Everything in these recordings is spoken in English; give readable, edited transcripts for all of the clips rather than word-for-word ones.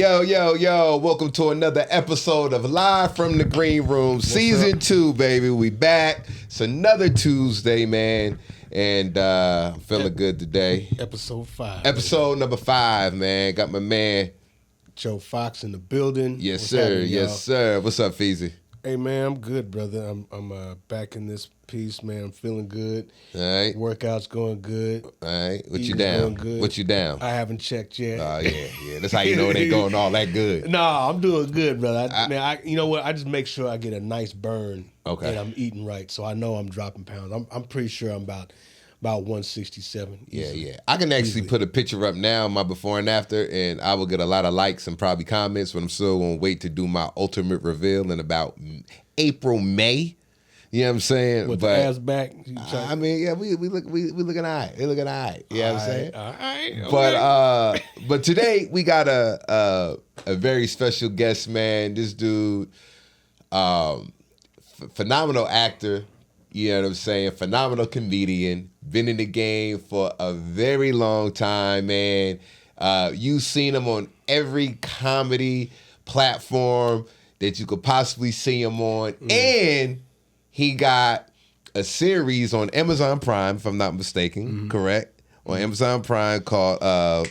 Yo. Welcome to another episode of Live from the Green Room, Season 2, baby. We back. It's another Tuesday, man. And I'm feeling good today. Episode 5. Episode number 5, man. Got my man Joe Fox in the building. Yes, sir. Yes, sir. What's up, Feezy? Hey, man, I'm good, brother. I'm back in this piece, man. I'm feeling good. All right. Workout's going good. All right. What you down? What you down? I haven't checked yet. Oh, yeah. That's how you know it ain't going all that good. Nah, I'm doing good, brother. You know what? I just make sure I get a nice burn. Okay. And I'm eating right, so I know I'm dropping pounds. I'm pretty sure I'm about 167. Yeah. I can actually put a picture up now, my before and after, and I will get a lot of likes and probably comments, but I'm still going to wait to do my ultimate reveal in about April, May. You know what I'm saying? With the ass back? I mean, yeah, we looking all right. We looking all right. You know what I'm saying? All right. Okay. But today we got a very special guest, man. This dude, phenomenal actor. You know what I'm saying? Phenomenal comedian. Been in the game for a very long time, man. You've seen him on every comedy platform that you could possibly see him on. And he got a series on Amazon Prime, if I'm not mistaken, correct? On Amazon Prime called, tell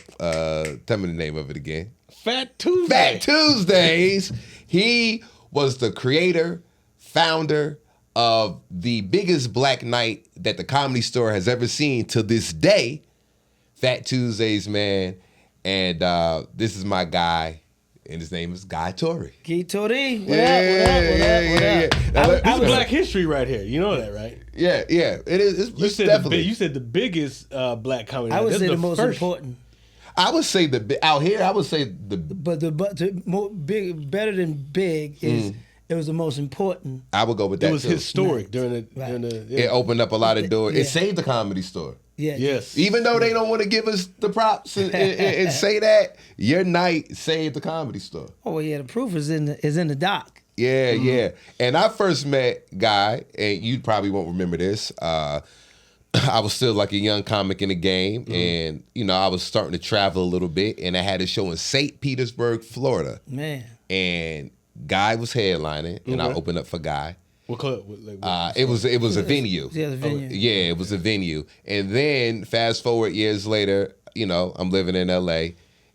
me the name of it again. Fat Tuesday. Fat Tuesdays. He was the creator, founder of the biggest black night that the Comedy Store has ever seen to this day, Fat Tuesdays, man. And this is my guy, and his name is TORRY. TORRY. What up? This is Black History right here. You know that, right? Yeah. It is. You said the biggest black comedy. I would say the most important. I would say out here. I would say better than big is. It was the most important. I would go with that. It was historic during the. It opened up a lot of doors. It saved the Comedy Store. Yeah. Yes. Even though they don't want to give us the props and say that, your night saved the Comedy Store. Oh well, yeah. The proof is in the doc. Yeah. And I first met Guy, and you probably won't remember this. I was still like a young comic in the game, and I was starting to travel a little bit, and I had a show in St. Petersburg, Florida. Man. And Guy was headlining, and I opened up for Guy. What club? It was a venue. Yeah, the venue. Yeah, it was a venue. And then fast forward years later, I'm living in LA,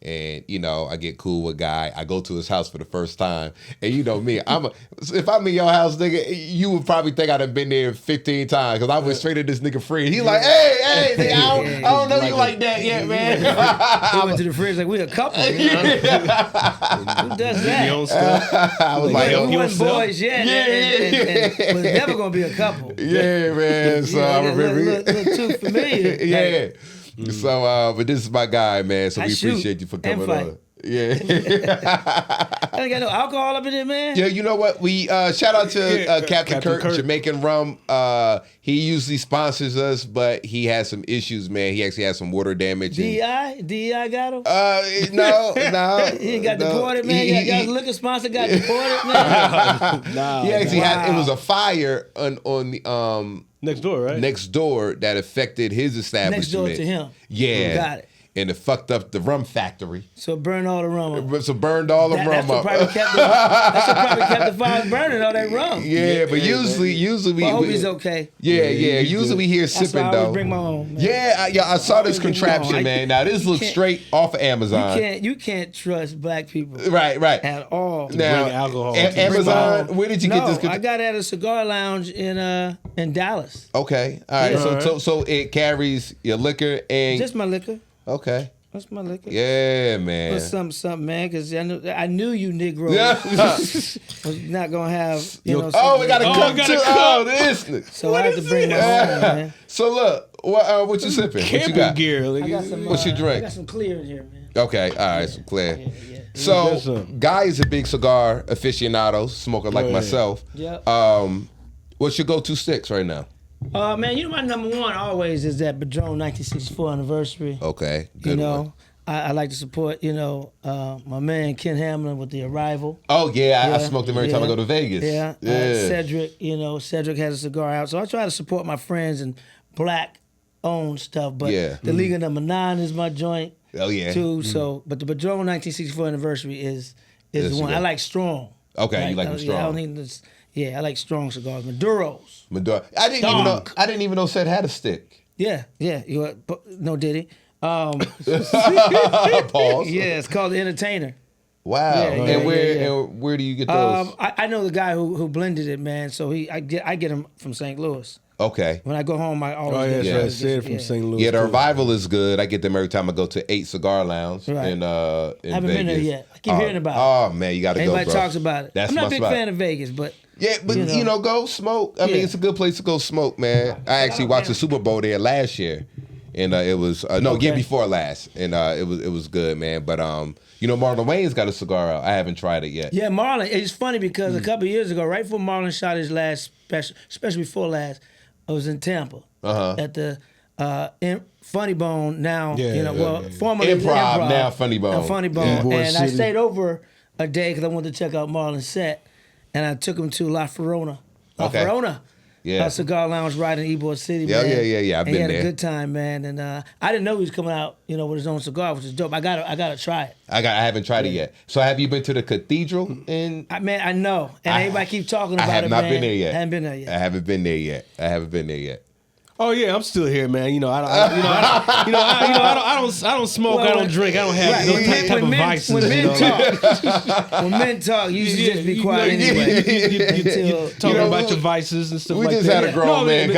and I get cool with Guy. I go to his house for the first time, and you know me, if I'm in your house, nigga, you would probably think I'd have been there 15 times because I went straight at this nigga Fred. He's like, hey, nigga, I don't know you like that yet, man. He went to the fridge like we a couple. You know? Who does that? Your own stuff. I was like, we wasn't boys yet. And was never gonna be a couple. Yeah, man. So I remember. Look too familiar. Yeah. So, but this is my guy, man. So we appreciate you for coming on. Yeah. I ain't got no alcohol up in there, man. Yeah, you know what? We shout out to Captain Kurt, Jamaican Rum. He usually sponsors us, but he has some issues, man. He actually has some water damage. DEI got him? No. He ain't got deported, man. Y'all's liquor sponsor got deported, man. He actually had. It was a fire on the Next door, right? Next door that affected his establishment. Next door to him. Yeah. Got it. And it fucked up the rum factory. So it burned all the rum up. So burned all the rum that's what up. That's what probably kept the fire burning, all that rum. Yeah, but usually we. I hope he's okay. Yeah. Usually we hear sipping I though. always bring my own. Man. Yeah. I saw this contraption, man. Now this looks straight off of Amazon. You can't trust black people. Right. At all. Now, bring alcohol. Amazon. Where did you get this? I got it at a cigar lounge in Dallas. Okay. All right. Yeah. So it carries your liquor and just my liquor. Okay. That's my liquor. Yeah, man. Put something, man, because I knew you Negro was not gonna have. We got a cup too. Oh, this. So I had to bring my own, man. So look, what you sipping? What you got? Gear. I got some. What you drink? I got some clear in here, man. Okay, all right, some clear. Yeah. So, Guy is a big cigar aficionado, smoker like myself. Yep. What's your go-to sticks right now? Man, my number one always is that Padron 1964 anniversary. Okay, good one. I like to support, my man Ken Hamlin with the Arrival. Oh yeah, I smoke them every time I go to Vegas. Yeah. Cedric, Cedric has a cigar out, so I try to support my friends and black-owned stuff. But the League of Number 9 is my joint. Oh, yeah. too. So, but the Padron 1964 anniversary is the one. cigar. I like strong. Okay, you like them strong. I don't need this. Yeah, I like strong cigars. Maduros. Maduro. I didn't even know Seth had a stick. Yeah. No, did he? Pause. Yeah, it's called the Entertainer. Wow. And where do you get those? I know the guy who blended it, man. So I get him from St. Louis. Okay. When I go home, I always get I said from St. Louis. Yeah, the Revival is good. I get them every time I go to 8 Cigar Lounge in I haven't Vegas. been there yet. I keep hearing about it. Oh man, you got to go, bro. Everybody talks about it. That's I'm not my a big spot. fan of Vegas, but Yeah, but go smoke. I mean, it's a good place to go smoke, man. I actually watched the Super Bowl there last year, and it was year before last, and it was good, man. But Marlon Wayne's got a cigar out. I haven't tried it yet. yeah, Marlon. It's funny because a couple of years ago, right before Marlon shot his last special, especially before last, I was in Tampa at the Funny Bone. Now formerly Improv, now Funny Bone. Funny Bone, and I stayed over a day because I wanted to check out Marlon's set, and I took him to La Ferrona. Yeah. Cigar Lounge right in Ybor City, Yeah, man. yeah. I've and been he had there. a good time, man. And I didn't know he was coming out, with his own cigar, which is dope. I gotta try it. I haven't tried it yet. So have you been to the Cathedral? I know, and everybody keep talking about it. I have not man. been there yet. I haven't been there yet. I haven't been there yet. Oh yeah, I'm still here, man. I don't smoke. I don't drink. I don't have those type of vices. When men talk, you should just be quiet anyway. You talking about your vices and stuff like that. We just had a grown man,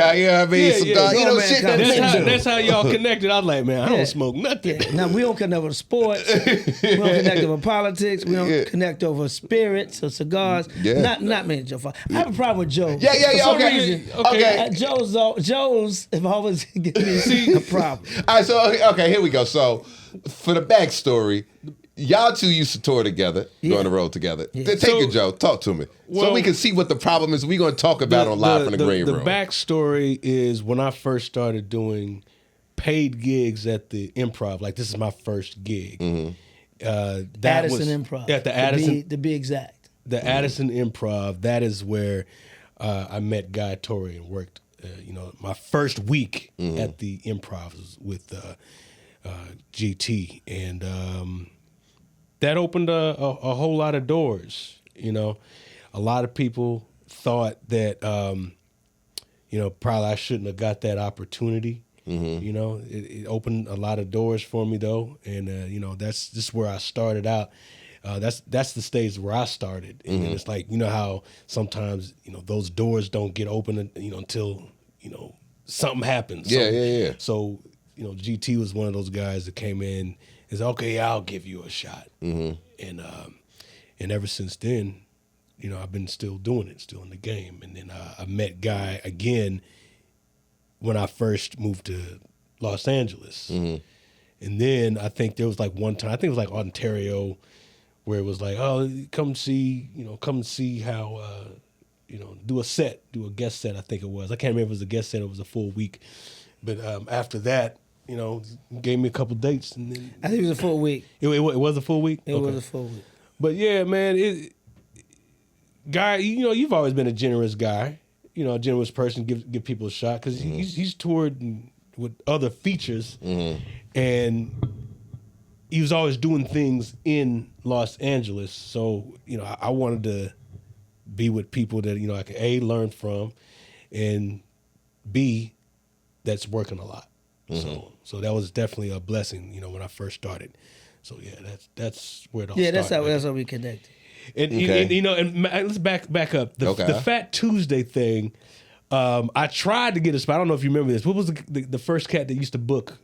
That's how y'all connected. I was like, man, I don't smoke nothing. Yeah. Now we don't connect over sports. We don't connect over politics. We don't connect over spirits or cigars. Yeah. Not me and Joe. I have a problem with Joe. Yeah. For some Okay. reason, Okay. Joe's have always given me a problem. All right, so okay, here we go. So for the backstory, y'all two used to tour together, go on the road together. Yeah. Take it, Joe. Talk to me, so we can see what the problem is. We're going to talk about on Live from the Green Room. The backstory is when I first started doing paid gigs at the Improv. Like this is my first gig. Addison Improv. At the Addison, to be exact. the Addison Improv. That is where I met Guy Torrey and worked. My first week at the Improv was with GT, and that opened a whole lot of doors. A lot of people thought that probably I shouldn't have got that opportunity. It opened a lot of doors for me though, and that's just where I started out. That's the stage where I started, and then it's like how sometimes those doors don't get open until something happens. Yeah. So GT was one of those guys that came in and said, okay, I'll give you a shot, and ever since then, I've been still doing it, still in the game, and then I met Guy again when I first moved to Los Angeles, and then I think there was like one time, I think it was like Ontario, where it was like, oh, come see how, do a guest set, I think it was. I can't remember if it was a guest set, it was a full week. But after that, gave me a couple dates. And then I think it was a full week. It was a full week? It was a full week. But yeah, man, Guy, you've always been a generous guy, a generous person, give people a shot, because he's toured with other features, and he was always doing things in Los Angeles. So, I wanted to be with people that, I could A, learn from, and B, that's working a lot. So that was definitely a blessing, when I first started. So yeah, that's where it all started. That's how we connected. And let's back up. The Fat Tuesday thing, I tried to get a spot. I don't know if you remember this. What was the first cat that used to book?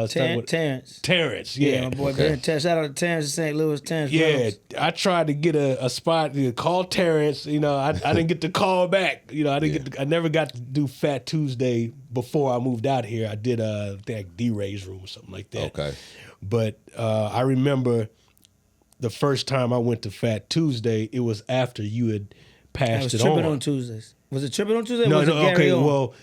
Terrence. Terrence, yeah. My boy Terrence. Shout out to Terrence in St. Louis. Terrence. Yeah, Rose. I tried to get a spot. Call Terrence. I didn't get the call back. I never got to do Fat Tuesday before I moved out here. I did like D-Ray's room or something like that. Okay. But I remember the first time I went to Fat Tuesday, it was after you had passed it on. Tripping on Tuesdays. Was it Tripping on Tuesday? No, or was it Gary on? Well,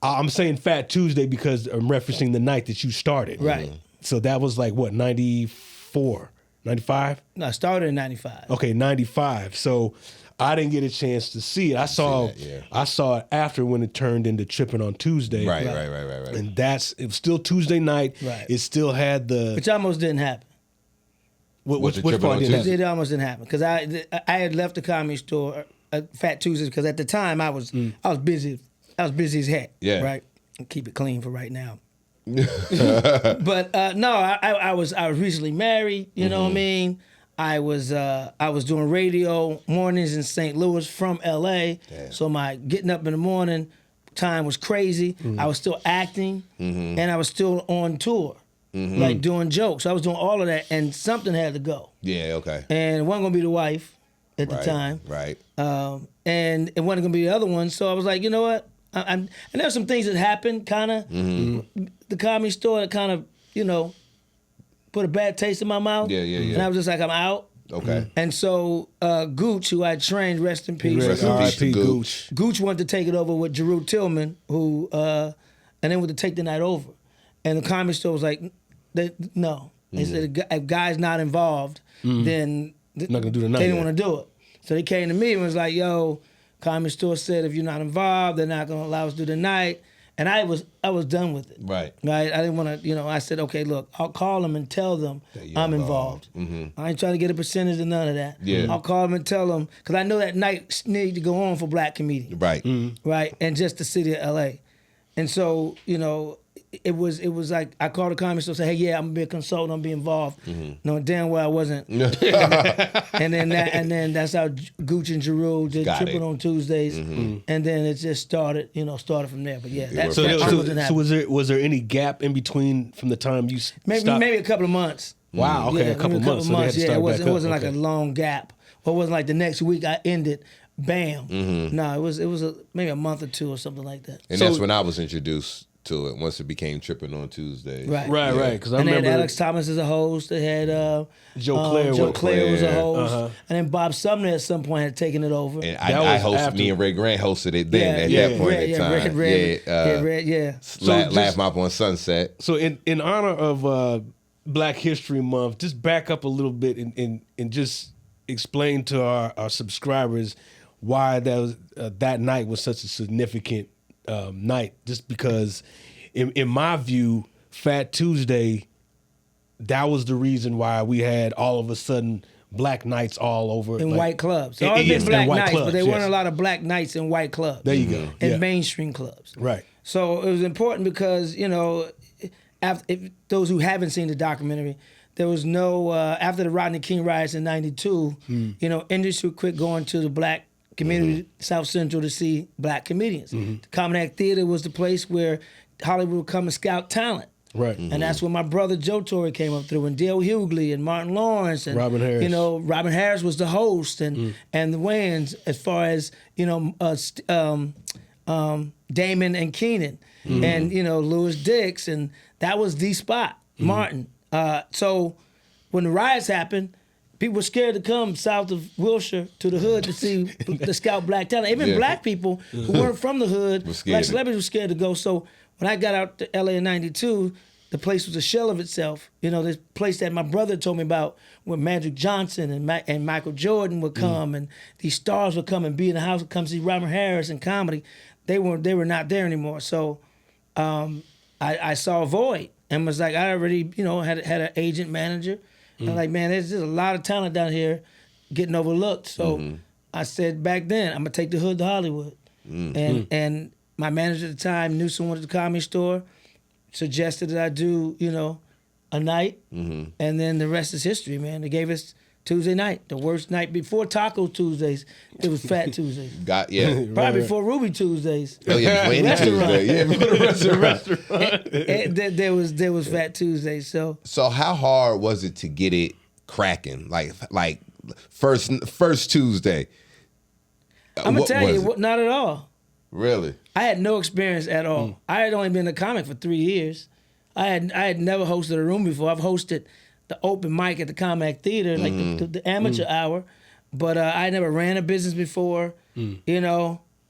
I'm saying Fat Tuesday because I'm referencing the night that you started. Right. So that was like, what, 94, 95? No, I started in 95. Okay, 95. So I didn't get a chance to see it. I saw it after when it turned into Tripping on Tuesday. Right. And it was still Tuesday night. Right. It still had which almost didn't happen. Which part didn't happen? It almost didn't happen because I had left the Comedy Store Fat Tuesdays because at the time I was busy. I was busy as heck. Yeah. Right. I'll keep it clean for right now. But no, I was recently married. You know what I mean? I was doing radio mornings in St. Louis from LA. Damn. So my getting up in the morning time was crazy. I was still acting and I was still on tour. Like doing jokes. I was doing all of that and something had to go. Yeah, okay. And it wasn't gonna be the wife at the time. Right. And it wasn't gonna be the other one. So I was like, you know what? And there were some things that happened kind of the Comedy Store that kind of, you know, put a bad taste in my mouth. Yeah. And I was just like, I'm out. Okay. And so Gooch, who I trained, rest in peace. R.I.P. Gooch. Gooch wanted to take it over with Jeru Tillman, who and then wanted to take the night over. And the Comedy Store was like, no. They said if guy's not involved, then not gonna do the night. They didn't want to do it. So they came to me and was like, yo, Comedy Store said if you're not involved, they're not gonna allow us to do the night. And I was done with it. Right. I didn't want to, I said, okay, look, I'll call them and tell them I'm involved. I ain't trying to get a percentage of none of that. Yeah. I'll call them and tell them, because I know that night needed to go on for black comedians. Right. Right. And just the city of LA. And so, it was like I called the Comedy Store and said, hey, yeah, I'm gonna be a consultant, I'm gonna be involved. No, damn well I wasn't. and then that's how Gooch and Jeru did Tripping on Tuesdays. And then it just started from there. But yeah, that wasn't happening. So was there any gap in between from the time you stopped? Maybe a couple of months. Wow, okay, a couple of months. So it wasn't like a long gap. Or it wasn't like the next week I ended. Bam. No, it was maybe a month or two or something like that. And that's when I was introduced to it, once it became Tripping on Tuesdays. Right. Because I remember they had Alex Thomas as a host. They had Joe Claire was a host. And then Bob Sumner at some point had taken it over. And I hosted, me and Ray Grant hosted it then at that point in time. Laugh Mop on Sunset. So in honor of Black History Month, just back up a little bit and just explain to our subscribers why that night was such a significant night. Just because, in my view, Fat Tuesday, that was the reason why we had all of a sudden black nights all over. In white clubs. There always been black nights, but there weren't a lot of black nights in white clubs. There you go. In mainstream clubs. Right. So it was important because, those who haven't seen the documentary, there was no, after the Rodney King riots in 92, industry quit going to the black community, South Central, to see black comedians. The Common Act Theater was the place where Hollywood would come and scout talent. Right. And that's when my brother Joe Torrey came up through, and Dale Hughley and Martin Lawrence and Robin Harris. Robin Harris was the host, and the Wayans, as far as Damon and Keenan, and Louis Dix, and that was the spot. Martin. So when the riots happened, people were scared to come south of Wilshire to the hood to see the scout black talent. Even black people who weren't from the hood, black celebrities were scared to go. So when I got out to LA in 92, the place was a shell of itself. This place that my brother told me about where Magic Johnson and Michael Jordan would come, and these stars would come and be in the house, come see Robert Harris and comedy. They were not there anymore. So I saw a void and was like, I already had an agent manager. I'm like, man, there's just a lot of talent down here getting overlooked. So I said back then, I'm gonna take the hood to Hollywood. And my manager at the time knew someone at the Comedy Store, suggested that I do, a night, and then the rest is history, man. They gave us Tuesday night, the worst night before Taco Tuesdays. It was Fat Tuesdays. Probably before Ruby Tuesdays. Oh yeah, before any Tuesday. Yeah, before the restaurant. There was Fat Tuesdays. So how hard was it to get it cracking? Like first Tuesday. I'm gonna tell you, not at all. Really? I had no experience at all. I had only been a comic for 3 years. I had never hosted a room before. I've hosted the open mic at the Common Act Theater, like the amateur hour, but I never ran a business before.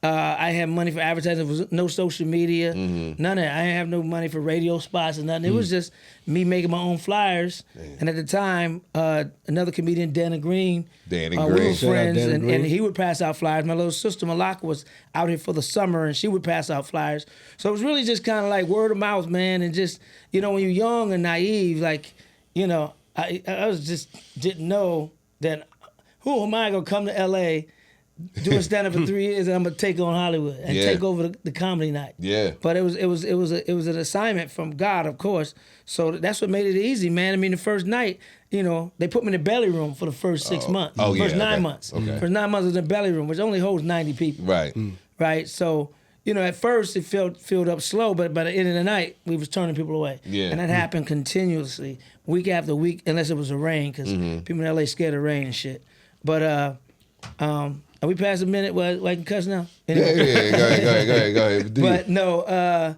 I had money for advertising. There was no social media, none of that. I didn't have no money for radio spots and nothing. It was just me making my own flyers. And at the time, another comedian, Danny Green, we were friends, and he would pass out flyers. My little sister Malaka was out here for the summer, and she would pass out flyers. So it was really just kind of like word of mouth, man, and just, when you're young and naive, like, I was just didn't know that who am I gonna come to L.A. doing stand up for 3 years, and I'm gonna take on Hollywood and take over the comedy night. Yeah. But it was an assignment from God, of course. So that's what made it easy, man. I mean, the first night, they put me in the belly room for the first 6 months. First 9 months. Okay. First 9 months was in the belly room, which only holds 90 people. Right. Right. So, at first it filled up slow, but by the end of the night, we was turning people away. Yeah. And that happened continuously, week after week, unless it was a rain, because people in LA scared of rain and shit. But are we past a minute where I can cuss now? Anyway. Yeah. Go ahead. But no,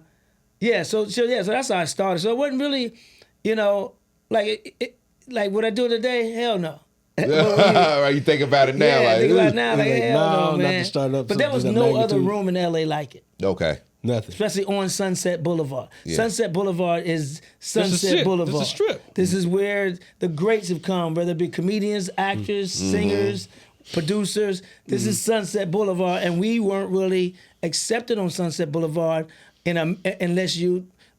so that's how I started. So it wasn't really, like would I do it today? Hell no. Right, you think about it now. Yeah, like, think about it now, like hell no, man. Not to start up. But there was no other room in LA like it. Okay. Nothing. Especially on Sunset Boulevard. Yeah. Sunset Boulevard is Sunset Boulevard. This is a strip. This is where the greats have come, whether it be comedians, actors, singers, producers. This is Sunset Boulevard, and we weren't really accepted on Sunset Boulevard unless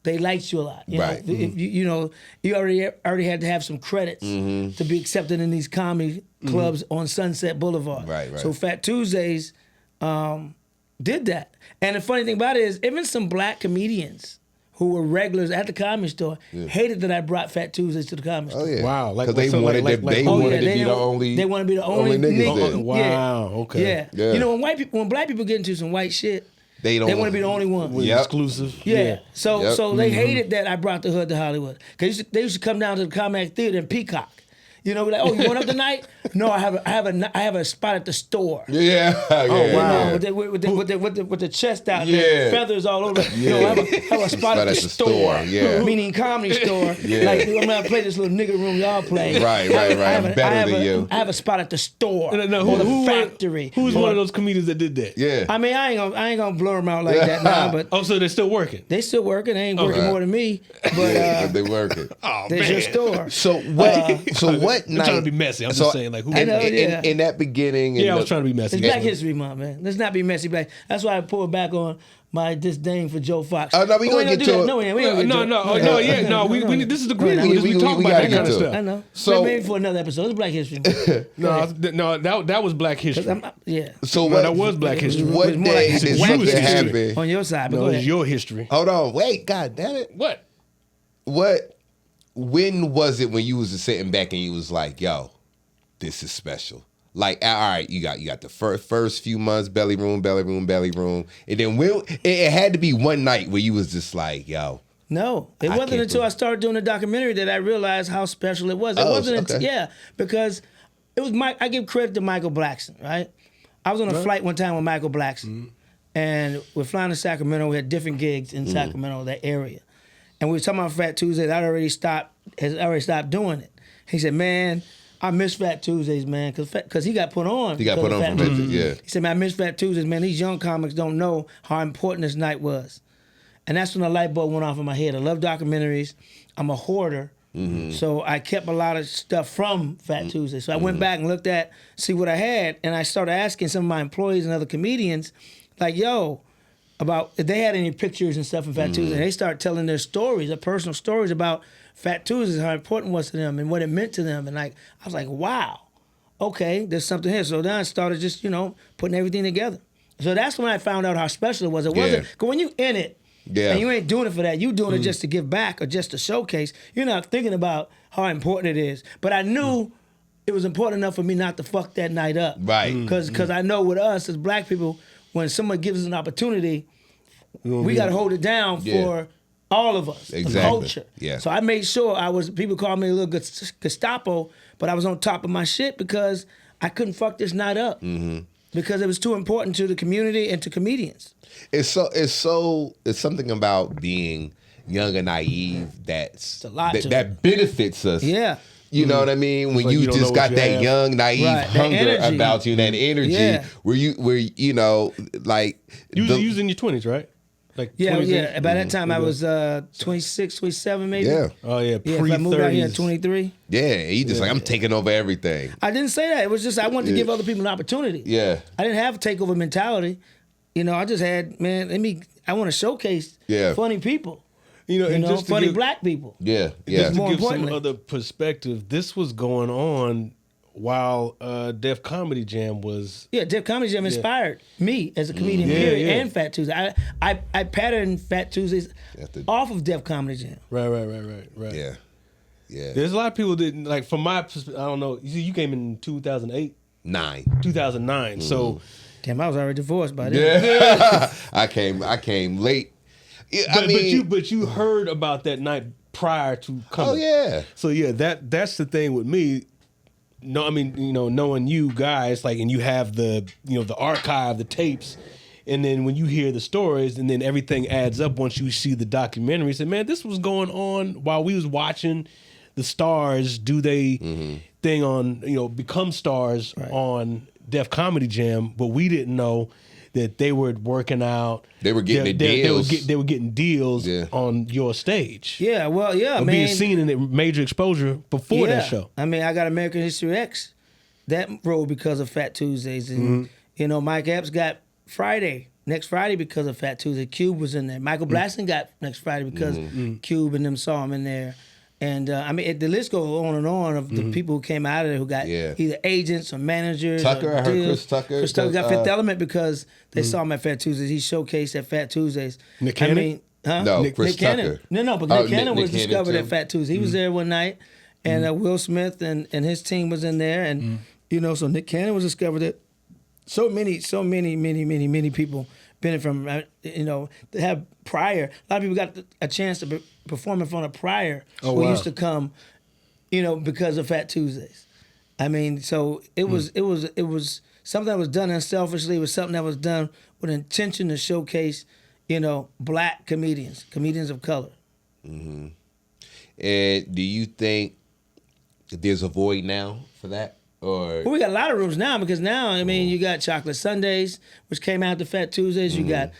they liked you a lot. Right. If you already had to have some credits to be accepted in these comedy clubs on Sunset Boulevard. Right. So Fat Tuesdays did that. And the funny thing about it is, even some black comedians who were regulars at the Comedy Store hated that I brought Fat Tuesdays to the Comedy Store. Oh yeah. Wow. Because they wanted to be the only. They want to be the only niggas nigga. there. Wow. Okay. Yeah. When black people get into some white shit, they want to be the only one. Exclusive. Yeah. So they hated that I brought the hood to Hollywood. Because they used to come down to the Comedy Theater in Peacock. Like, oh, you going up tonight? No, I have a spot at the store. Yeah. Oh wow. With the chest out there, feathers all over. I have a spot at the store. Yeah. Meaning Comedy Store. Yeah. Like, I'm gonna play this little nigga room y'all play. Right. I'm better than you. I have a spot at the store. No, or the factory. Who's one of those comedians that did that? Yeah. I mean, I ain't gonna blur them out like that now, but so they're still working. they still working. They ain't working more than me, but they working. Oh there's man. your store. So what I'm night? trying to be messy. I'm just saying, like, who? In that beginning. I was trying to be messy. It's Black History Month, man. Let's not be messy, Black. That's why I pulled back on my disdain for Joe Fox. Oh no, we gonna get to it. No, we ain't gonna We this is the green room. We talk we about gotta that get kind of to it. stuff. I know. So- Maybe for another episode. It's Black History Month. No, that was Black History. Yeah. So No, that was Black History. What It was more day like did white something history. happen? On your side, but No, go it's ahead. your history. Hold on, wait, God damn it! What? When was it when you was sitting back and you was like, "Yo, this is special"? Like, all right, you got the first few months, belly room, and then it had to be one night where you was just like, "Yo." No, it I wasn't can't until I started doing the documentary that I realized how special it was. It Oh, wasn't okay. because it was I give credit to Michael Blackson, right? I was on a flight one time with Michael Blackson, and we're flying to Sacramento. We had different gigs in Sacramento, that area, and we were talking about Fat Tuesdays. I'd already stopped doing it. He said, "Man, I miss Fat Tuesdays, man, because he got put on. He got put on Fat for Tuesdays." yeah. He said, "Man, I miss Fat Tuesdays, man. These young comics don't know how important this night was." And that's when the light bulb went off in my head. I love documentaries. I'm a hoarder. So I kept a lot of stuff from Fat Tuesday. So I went back and looked see what I had, and I started asking some of my employees and other comedians, like, yo, about if they had any pictures and stuff from Fat Tuesday. And they start telling their stories, their personal stories about Fat Tuesdays, how important it was to them and what it meant to them. And like, I was like, wow, okay, there's something here. So then I started just, putting everything together. So that's when I found out how special it was. It wasn't, because when you in it, and you ain't doing it for that, you doing it just to give back or just to showcase, you're not thinking about how important it is. But I knew it was important enough for me not to fuck that night up. Right. Because I know with us as black people, when someone gives us an opportunity, we got to hold it down for all of us, the culture. Yeah. So I made sure people called me a little Gestapo, but I was on top of my shit because I couldn't fuck this night up. Because it was too important to the community and to comedians. It's something about being young and naive that benefits us. Yeah. You know what I mean? When like you you don't just know got what you that have. young, naive Right, that hunger energy. about you, that energy, Yeah. where you know, like You was in your 20s, right? Like Yeah, 20s yeah. -ish? By that time, I Okay. was 26, 27 maybe. yeah, Oh yeah, Yeah, if I moved out here at pre-30s. 23. yeah. He just like I'm taking over everything. I didn't say that. It was just I wanted to give other people an opportunity. Yeah. I didn't have a takeover mentality. You know, I just had, man, I want to showcase Yeah. funny people. You know, You and know, just to funny give, black people. Yeah, just yeah. to More give some importantly. other perspective, this was going on while Def Comedy Jam was. Yeah, Def Comedy Jam inspired me as a comedian, Yeah, period, yeah. and Fat Tuesday. I patterned Fat Tuesdays off of Def Comedy Jam. Right. Yeah. Yeah. There's a lot of people that like from my perspective. I don't know. You see, you came in 2008, 2009. So, Damn, I was already divorced by then. Yeah. I came late. Yeah, I mean, but you heard about that night prior to coming. oh yeah. So yeah, that's the thing with me. No, I mean, you know, knowing you guys, like, and you have the archive, the tapes, and then when you hear the stories, and then everything adds up once you see the documentary. Say, man, this was going on while we was watching the stars do they thing on, become stars on Def Comedy Jam, but we didn't know that they were working out. They were getting deals. They were getting deals on your stage. Yeah, well, yeah, Or man. being seen in a major exposure before that show. I mean, I got American History X. That rolled because of Fat Tuesdays. And, Mike Epps got next Friday because of Fat Tuesday. Cube was in there. Michael Blaston got next Friday because Cube and them saw him in there. And, the list goes on and on of the people who came out of there who got either agents or managers. Tucker, I heard Chris Tucker. Chris Tucker got Fifth Element because they saw him at Fat Tuesdays. He showcased at Fat Tuesdays. Nick Cannon? I mean, huh? No, Chris Nick Cannon. Tucker. No, but Nick Cannon was Nick Cannon discovered too. at Fat Tuesdays. He was there one night, and Will Smith and his team was in there, and so Nick Cannon was discovered there. So many people benefit from they have Pryor. A lot of people got a chance to perform in front of Pryor, who used to come, because of Fat Tuesdays. I mean, so it was something that was done unselfishly. It was something that was done with intention to showcase, black comedians of color. And do you think there's a void now for that? Or Well, we got a lot of rooms now because now, you got Chocolate Sundays, which came out to Fat Tuesdays. You got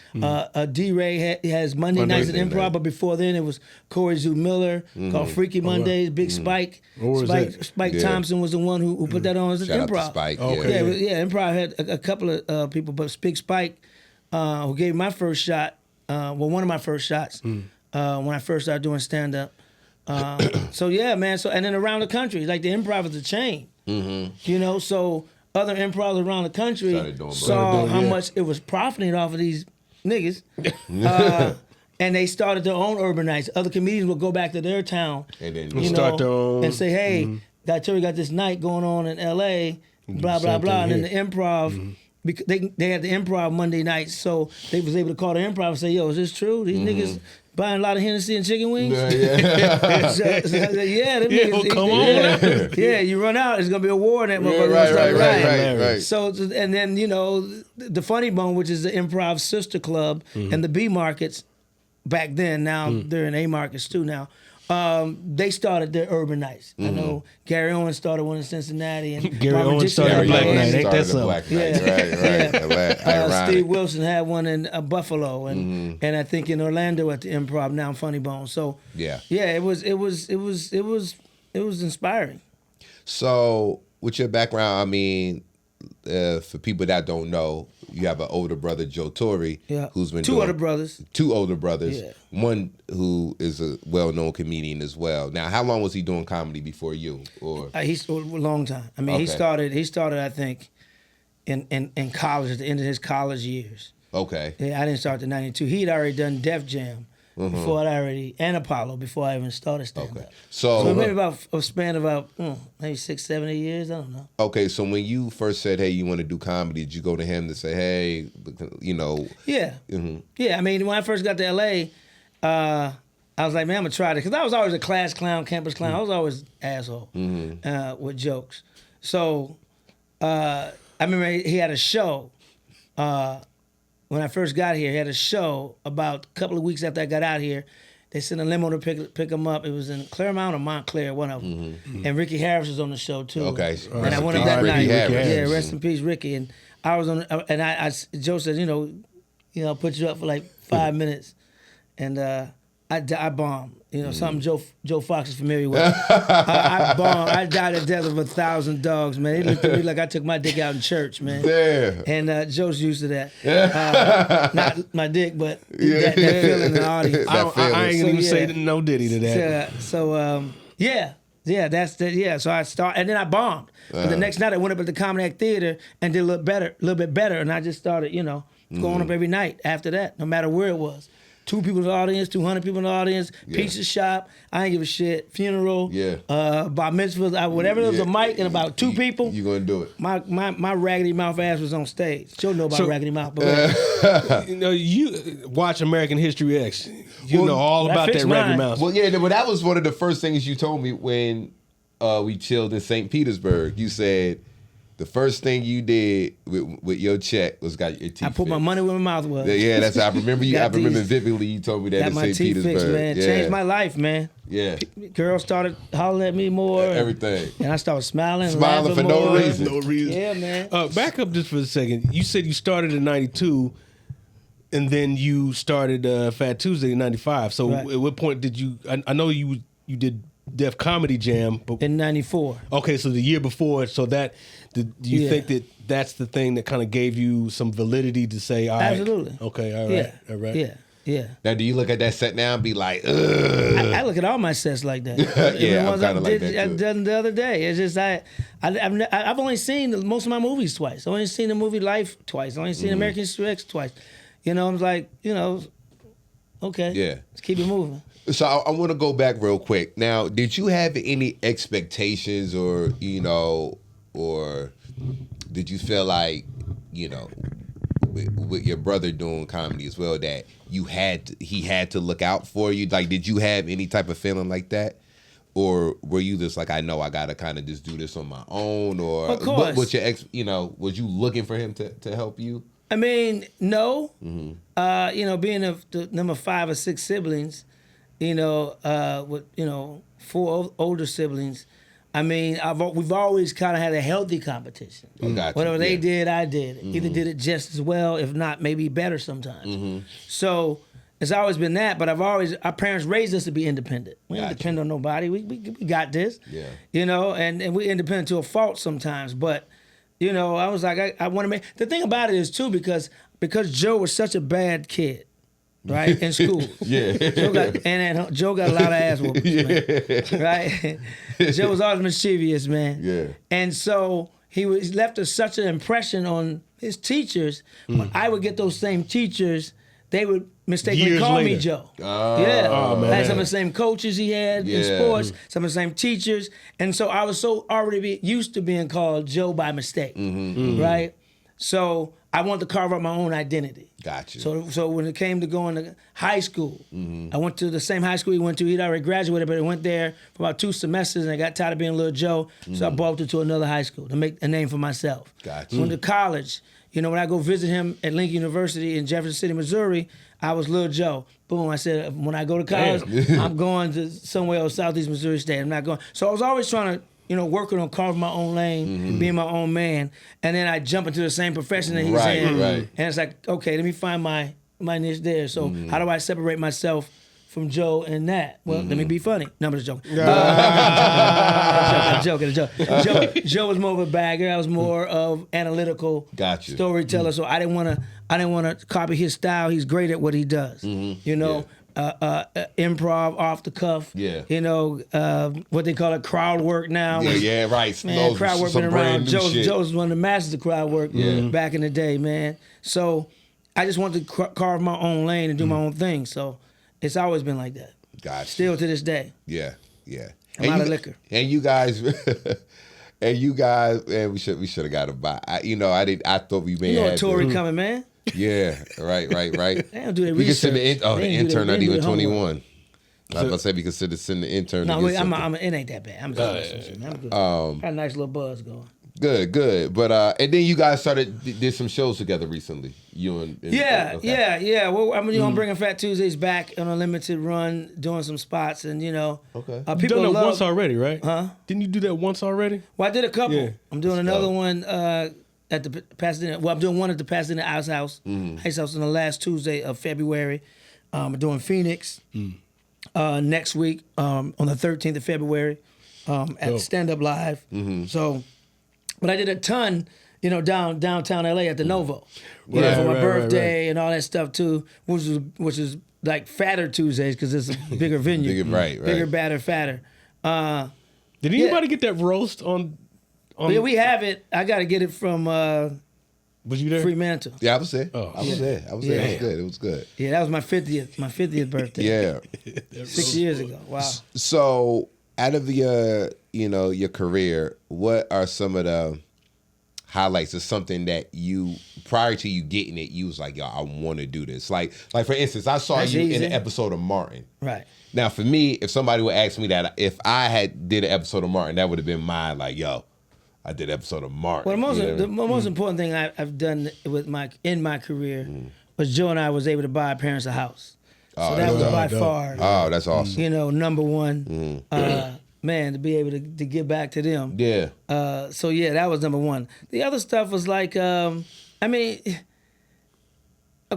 D-Ray has Monday nights at Monday Improv, night. but before then it was Corey Zoo Miller called Freaky Mondays, Big Spike. What was that? Spike Yeah. Thompson was the one who put that on as an shout out Improv. to Spike. Okay. Yeah, Improv had a couple of people, but Big Spike, who gave me my first shot, one of my first shots when I first started doing stand-up. So yeah, man. So and then around the country, like the Improv is a chain. So other improvs around the country Started doing saw both. how much it was profiting off of these niggas, and they started their own urban nights. Other comedians would go back to their town, And then start their own- and say, "Hey, Terry got this night going on in L.A." Blah blah Same blah, thing and then the Improv. Because they had the Improv Monday nights, so they was able to call the Improv and say, "Yo, is this true? These niggas buying a lot of Hennessy and chicken wings?" Yeah. Yeah, them niggas, come on. Yeah, you run out, it's gonna be a war in that motherfucker. Right. So, and then the Funny Bone, which is the Improv sister club, and the B markets back then. Now they're in A markets too. Now. They started their urban nights. I know Gary Owens started one in Cincinnati, and Gary Robert Owens Dixon started had a black one. night. Ain't that Started a black night. Right. Ironic. Steve Wilson had one in Buffalo, and I think in Orlando at the Improv now Funny Bone. So Yeah. it was inspiring. So, with your background, I mean, for people that don't know, you have an older brother, Joe Torrey, who's been two doing- other brothers. Two older brothers. Yeah. One who is a well-known comedian as well. Now, how long was he doing comedy before you? Or He's a long time. I mean, he Okay. started I think in college at the end of his college years. okay, Yeah, I didn't start in '92. He'd already done Def Jam before and Apollo before I even started stand up. okay. So maybe about a span of about maybe 6, 7, 8 years. I don't know. Okay, so when you first said, "Hey, you want to do comedy," did you go to him to say, "Hey, Yeah, yeah. I mean, when I first got to LA, I was like, man, I'm gonna try this because I was always a class clown, campus clown. I was always asshole with jokes. So I remember he had a show. When I first got here, he had a show about a couple of weeks after I got out here, They sent a limo to pick him up. It was in Claremont or Montclair, one of them. And Ricky Harris was on the show too. Okay. And I went up that night. Harris. Yeah, rest in peace, Ricky. And I was on, and Joe said, I'll put you up for like 5 minutes, and I bombed. Something Joe Fox is familiar with. I bombed. I died a death of 1,000 dogs, man. They looked at me like I took my dick out in church, man. Damn. And Joe's used to that. Not my dick, but that feeling in the audience. I ain't gonna even say no Diddy to that. So I started, and then I bombed. But the next night I went up at the Comedy Act Theater and did a little bit better, and I just started, going up every night after that, no matter where it was. 2 people in the audience, 200 people in the audience, pizza shop, I ain't give a shit, funeral, bar mitzvahs, whatever there was a mic and about 2 people. You gonna do it. My raggedy mouth ass was on stage. She'll know about raggedy mouth. But you watch American History X. You know all about that raggedy mouth. Well, yeah, but that was one of the first things you told me when we chilled in St. Petersburg. You said the first thing you did with your check was got your teeth. I put my money where my mouth was. Yeah, that's. I remember you. I remember vividly. You told me that in St. Petersburg. Fixed, man. Yeah. Changed my life, man. Yeah. Girls started hollering at me more. Everything. And I started smiling for more. no reason. No reason. Yeah, man. Back up just for a second. You said you started in '92, and then you started Fat Tuesday in '95. So at what point did you? I know you did Def Comedy Jam, but in '94. Okay, so the year before. So that do you think that that's the thing that kind of gave you some validity to say, all right, absolutely. Okay, all right, all right. Yeah. Now, do you look at that set now and be like, ugh? I look at all my sets like that. Yeah, I'm kind of like that too. I done the other day. It's just I've only seen most of my movies twice. I've only seen the movie Life twice. I've only seen American History X twice. I'm like, okay. Yeah. Let's keep it moving. So I want to go back real quick. Now, did you have any expectations or did you feel like, with your brother doing comedy as well, that he had to look out for you? Like, did you have any type of feeling like that? Or were you just like, I know I got to kind of just do this on my own? Or of course. Was your was you looking for him to help you? I mean, no. Mm-hmm. Being the number 5 or 6 siblings, with 4 older siblings, I mean, we've always kind of had a healthy competition. Whatever they did, I did. Mm-hmm. Either did it just as well, if not, maybe better sometimes. Mm-hmm. So it's always been that. But our parents raised us to be independent. We don't depend on nobody. We got this. Yeah. And we're independent to a fault sometimes. But I was like, I want to make the thing about it is too because Joe was such a bad kid. Right, in school. Yeah. Joe got a lot of ass whoopings, man. Right? Joe was always mischievous, man. Yeah. And so he left such an impression on his teachers. When I would get those same teachers, they would mistakenly call me Joe. Oh, man. Like some of the same coaches he had in sports, some of the same teachers. And so I was already used to being called Joe by mistake. Mm-hmm. Right? So I wanted to carve out my own identity. Gotcha. So when it came to going to high school, I went to the same high school he went to. He'd already graduated, but I went there for about 2 semesters, and I got tired of being Little Joe, so I bumped into another high school to make a name for myself. Gotcha. Went to college. When I go visit him at Lincoln University in Jefferson City, Missouri, I was Little Joe. Boom, I said, when I go to college, I'm going to somewhere else, Southeast Missouri State. I'm not going. So I was always trying to working on carving my own lane, being my own man, and then I jump into the same profession that he's in. Right. And it's like, okay, let me find my niche there. So how do I separate myself from Joe and that? Well, let me be funny. No, I'm just joking. I'm joking. Joe was more of a bagger. I was more of analytical storyteller. So I didn't want to copy his style. He's great at what he does. Improv, off the cuff. Yeah. What they call it, crowd work now. Yeah, right. Man, crowd work been around. Joe's one of the masters of crowd work back in the day, man. So I just wanted to carve my own lane and do my own thing. So it's always been like that. Gotcha. Still to this day. Yeah. I'm out of liquor. And you guys, man, we should have got a buy. I thought we may have. TORRY coming, man. Yeah, right. They don't do that We research. can send the intern not even 21. I was about to say we could send the intern. No, it ain't that bad. I'm just got a nice little buzz going. Good. But and then you guys did some shows together recently. You and yeah. Well, I'm bringing Fat Tuesdays back on a limited run, doing some spots, and Okay. You've done that once already, right? Huh? Didn't you do that once already? Well, I did a couple. Yeah. I'm doing another one at the Pasadena. Well, I'm doing one at the Pasadena Ice House on the last Tuesday of February. I'm doing Phoenix next week on the 13th of February at Stand Up Live. So, but I did a ton, downtown LA at the Novo, for my birthday and all that stuff too, which is like Fatter Tuesdays because it's a bigger venue, bigger, badder, fatter. Did anybody get that roast on? Yeah, we have it. I got to get it from. Was you there? Fremantle. Yeah, I was there. Oh, I was there. It was good. Yeah, that was my 50th birthday. Yeah. 6 years ago. Wow. So, out of your career, what are some of the highlights of something that you, prior to you getting it, you was like, yo, I want to do this. Like for instance, I saw you in an episode of Martin. Right. Now, for me, if somebody would ask me that, if I had did an episode of Martin, that would have been mine. Like, yo, I did an episode of Martin. Well, the most important thing I've done in my career was Joe and I was able to buy our parents a house. So that was by far. Oh, that's awesome. Number one. Man, to be able to give back to them. Yeah. So yeah, that was number one. The other stuff was like, of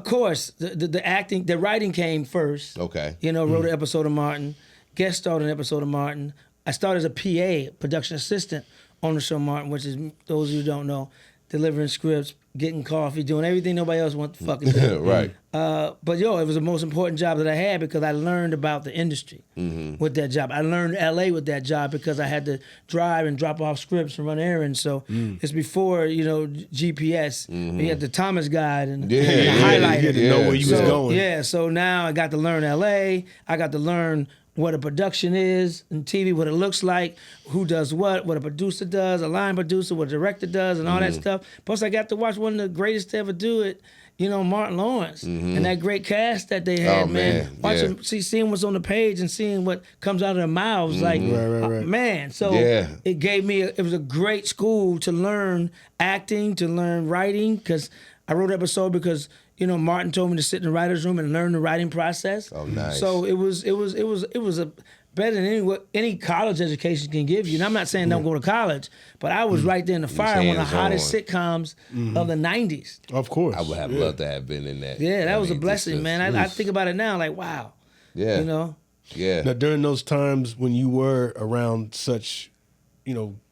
course, the acting, the writing came first. Okay. Wrote an episode of Martin, guest starred an episode of Martin. I started as a PA, production assistant on the show Martin, which is, those of you who don't know, delivering scripts, getting coffee, doing everything nobody else wants to fucking do. Right. But it was the most important job that I had because I learned about the industry with that job. I learned LA with that job because I had to drive and drop off scripts and run errands. So it's before, GPS. You had the Thomas guide and the highlighter. You had to know where you was going. Yeah, so now I got to learn LA. I got to learn what a production is in TV, what it looks like, who does what a producer does, a line producer, what a director does, and all that stuff. Plus, I got to watch one of the greatest to ever do it, Martin Lawrence, and that great cast that they had, man. Watching, seeing what's on the page and seeing what comes out of their mouths, like, man. So it gave me, it was a great school to learn acting, to learn writing, because I wrote an episode because Martin told me to sit in the writer's room and learn the writing process. Oh, nice. So it was a better than any college education can give you. And I'm not saying don't go to college, but I was right there in the fire, one of the hottest sitcoms of the 90s. Of course. I would have loved to have been in that. Yeah, that was a blessing, man. I think about it now, like, wow. Yeah. Yeah. Now, during those times when you were around such,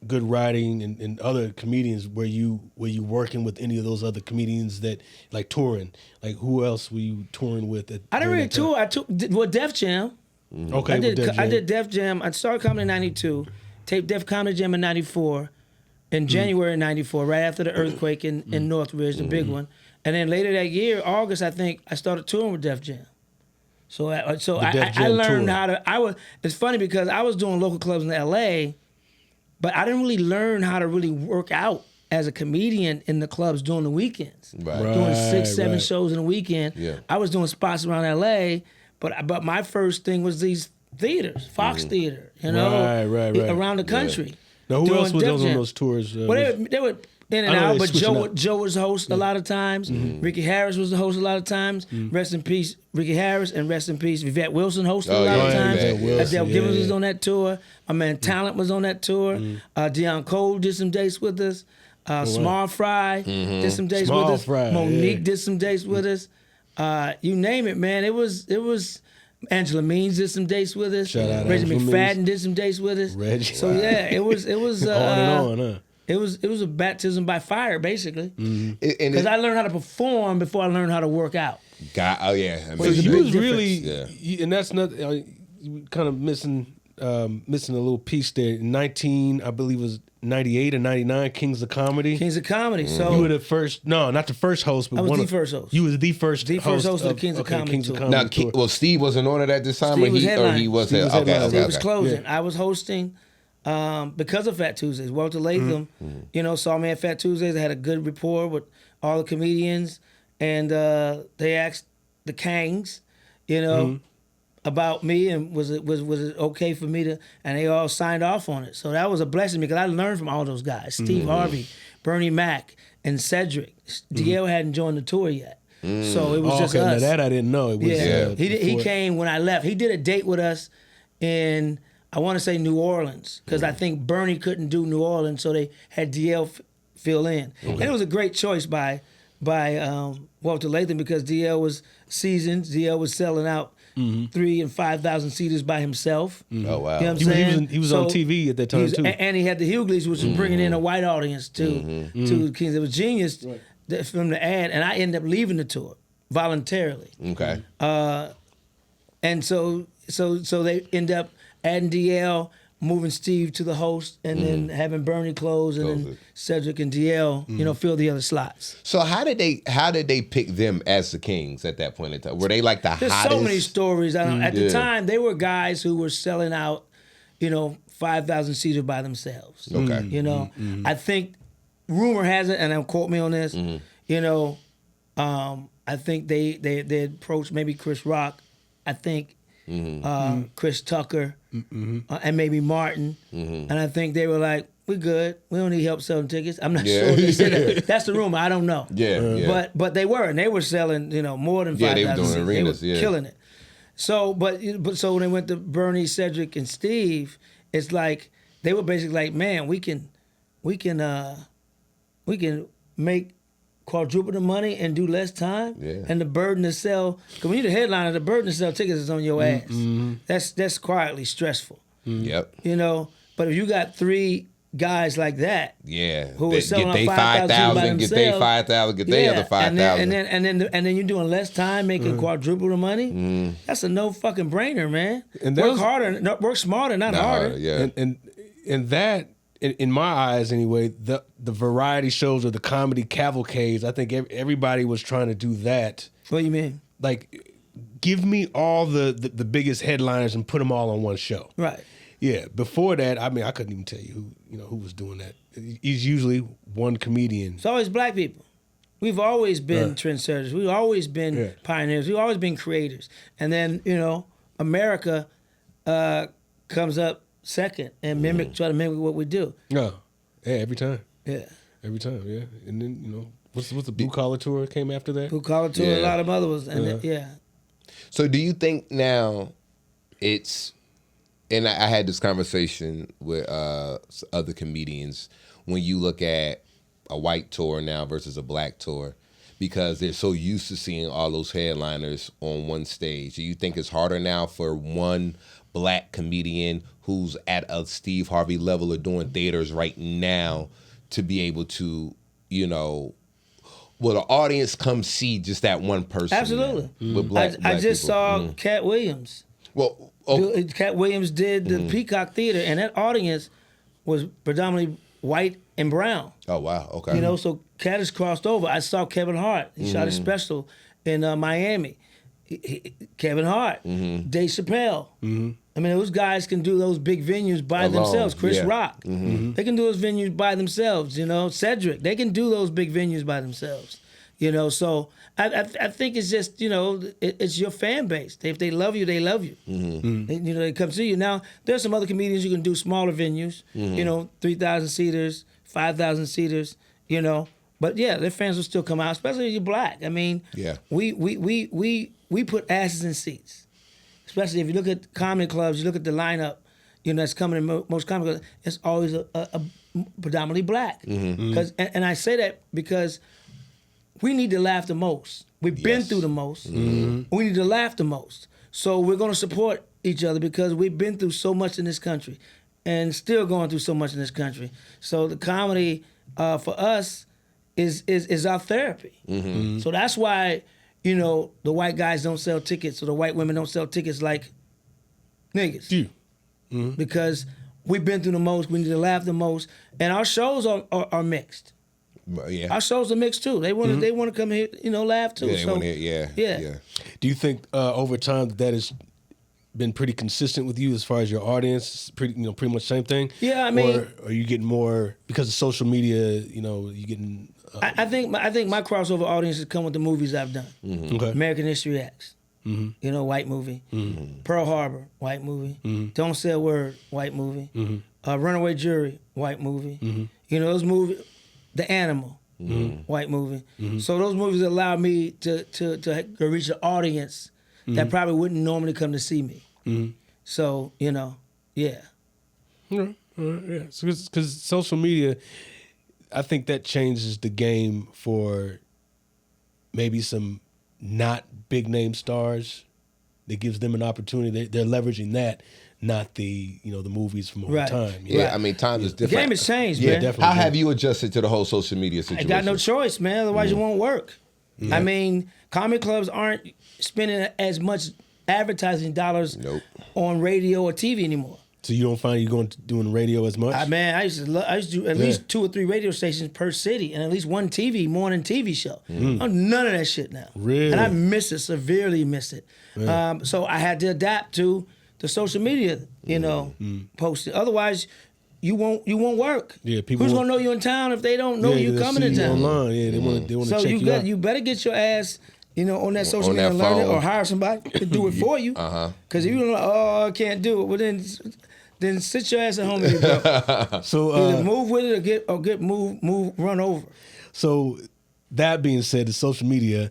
good writing and other comedians, were you working with any of those other comedians that, like, touring? Like, who else were you touring with? I didn't really tour. I took Def Jam. Okay, I did Def Jam. I started comedy in 92, taped Def Comedy Jam in 94, in January 94, right after the earthquake in Northridge, the big one. And then later that year, August, I think, I started touring with Def Jam. So I learned how to, it's funny because I was doing local clubs in LA, but I didn't really learn how to really work out as a comedian in the clubs during the weekends. Doing 6-7 shows in a weekend. Yeah. I was doing spots around LA, but my first thing was these theaters, Fox Theater, around the country. Now, who else was on those tours? Well, they were in and out, but Joe was the host a lot of times. Ricky Harris was the host a lot of times. Rest in peace, Ricky Harris, and rest in peace, Yvette Wilson hosted a lot of times. Adele Givens was on that tour. My man Talent was on that tour. Deion Cole did some dates with us. Small Fry did some dates with us. Monique did some dates with us. You name it, man. It was Angela Means did some dates with us. Shout out Reggie Angela McFadden Means. did some dates with us. Reggie. So yeah, it was on and on, huh? It was a baptism by fire, basically. Because I learned how to perform before I learned how to work out. Oh yeah. So you was really, Yeah. and that's not you kind of missing a little piece there. 19, I believe it was 98 or 99, Kings of Comedy. Kings of Comedy. So you were the first, not the first host, but I was the first host. You was the first host of the Kings of Comedy tour. Now, Steve wasn't on it at this time, Steve was headlining. he was Steve was okay. Steve was closing. Yeah. I was hosting because of Fat Tuesdays. Walter Latham, saw me at Fat Tuesdays. I had a good rapport with all the comedians, and they asked the Kangs, about me and was it okay for me to, and they all signed off on it. So that was a blessing because I learned from all those guys: Steve Harvey, Bernie Mac, and Cedric. DL hadn't joined the tour yet. So it was just okay, us. now that I didn't know. It was, He came when I left. He did a date with us in, I want to say New Orleans, because I think Bernie couldn't do New Orleans, so they had DL fill in. And it was a great choice by Walter Latham because DL was seasoned. DL was selling out 3,000 and 5,000 seaters by himself. Oh wow! You know what I'm He saying? was on TV at that time too. And he had the Hughleys, which was bringing in a white audience to the Kings. It was genius for him to add, and I ended up leaving the tour voluntarily. Okay. And so they end up adding DL, moving Steve to the host, and then having Bernie close, and then Cedric and DL, fill the other slots. So how did they pick them as the Kings at that point in time? Were they like the There's hottest? so many stories. At the time, they were guys who were selling out, 5,000 seaters by themselves. Okay. I think rumor has it, and don't quote me on this. I think they approached maybe Chris Rock. I think Chris Tucker and maybe Martin. And I think they were like, we're good. We don't need help selling tickets. I'm not sure they said that. That's the rumor. I don't know. But they were, and they were selling, more than 5,000 they were doing seats. arenas, They were killing it. So, but so when they went to Bernie, Cedric, and Steve, it's like they were basically like, man, we can make quadruple the money and do less time. And the burden to sell, because when you're the headliner, the burden to sell tickets is on your ass. That's quietly stressful. Yep. But if you got 3 guys like that, who are selling get out 5,000, get they 5,000, get they other 5,000, and then you're doing less time, making quadruple the money. That's a no fucking brainer, man. And work smarter, not harder. Yeah. And that, in my eyes anyway, the variety shows or the comedy cavalcades, I think everybody was trying to do that. What do you mean? Like, give me all the biggest headliners and put them all on one show. Right. Yeah. Before that, I mean, I couldn't even tell you who was doing that. It's usually one comedian. It's always black people. We've always been trendsetters. We've always been pioneers. We've always been creators. And then, America comes up second and try to mimic what we do. Yeah. Every time. Yeah. Every time, yeah. And then, what's the Blue Collar Tour came after that? Blue Collar Tour, a lot of other ones. And So do you think now it's, and I had this conversation with other comedians, when you look at a white tour now versus a black tour, because they're so used to seeing all those headliners on one stage. Do you think it's harder now for one black comedian who's at a Steve Harvey level of doing theaters right now to be able to, the audience come see just that one person? Absolutely. With black I just people. saw Cat Williams. Well, Cat Williams did the Peacock Theater, and that audience was predominantly white and brown. Oh, wow. Okay. So Cat has crossed over. I saw Kevin Hart. He shot a special in Miami. Kevin Hart, Dave Chappelle. I mean, those guys can do those big venues by themselves. Chris Rock, they can do those venues by themselves. Cedric, they can do those big venues by themselves. So I think it's just it's your fan base. If they love you, they love you. They come see you. Now there's some other comedians who can do smaller venues. 3,000 seaters, 5,000 seaters. But yeah, their fans will still come out, especially if you're black. I mean, we put asses in seats. Especially if you look at comedy clubs, you look at the lineup, that's coming in most comedy clubs, it's always a predominantly black. And I say that because we need to laugh the most. We've been through the most. We need to laugh the most. So we're going to support each other because we've been through so much in this country and still going through so much in this country. So the comedy for us is our therapy. So that's why the white guys don't sell tickets or the white women don't sell tickets like niggas. Because we've been through the most, we need to laugh the most. And our shows are mixed. Yeah. Our shows are mixed too. They want to come here, laugh too. Yeah, they want to hear, yeah. Do you think over time that has been pretty consistent with you as far as your audience? Pretty much same thing? Yeah, I mean, or are you getting more because of social media, you getting I think my crossover audiences come with the movies I've done. Okay. American History X. Mm-hmm. You know, white movie. Mm-hmm. Pearl Harbor, white movie. Mm-hmm. Don't Say a Word, white movie. Mm-hmm. Runaway Jury, white movie. Mm-hmm. You know, those movies. The Animal, white movie. Mm-hmm. So those movies allow me to reach an audience that probably wouldn't normally come to see me. Mm-hmm. So, you know, yeah. Yeah. Because social media, I think that changes the game for maybe some not big name stars. That gives them an opportunity. They're leveraging that, not the movies from all time. Yeah, I mean, times is The different. game has changed, Yeah, man. definitely. How have you adjusted to the whole social media I situation? got no choice, man. Otherwise, you won't work. I mean, comedy clubs aren't spending as much advertising dollars on radio or TV anymore. So you don't find you doing radio as much? I used to do at least 2 or 3 radio stations per city, and at least one morning TV show. None of that shit now. Really? And I miss it, severely miss it. Yeah. So I had to adapt to the social media, posting. Otherwise, you won't work. Yeah, people Who's won't- gonna know you in town if they don't know you coming in town? Online. Yeah, they want to So check you out. you better get your ass, on that social On media that and learn it, phone. or hire somebody to do it for you. Because if you don't, I can't do it. Well, then sit your ass at home and you go. So Either move with it or get run over. So that being said, the social media,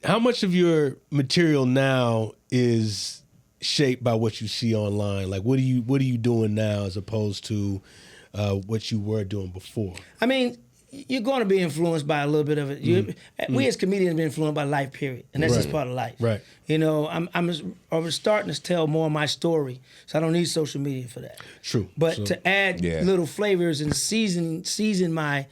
how much of your material now is shaped by what you see online? Like, what are you doing now as opposed to what you were doing before? I mean, you're going to be influenced by a little bit of it. We as comedians been influenced by life, period, and that's just part of life. Right. I'm starting to tell more of my story, so I don't need social media for that. True. But to add little flavors and season my,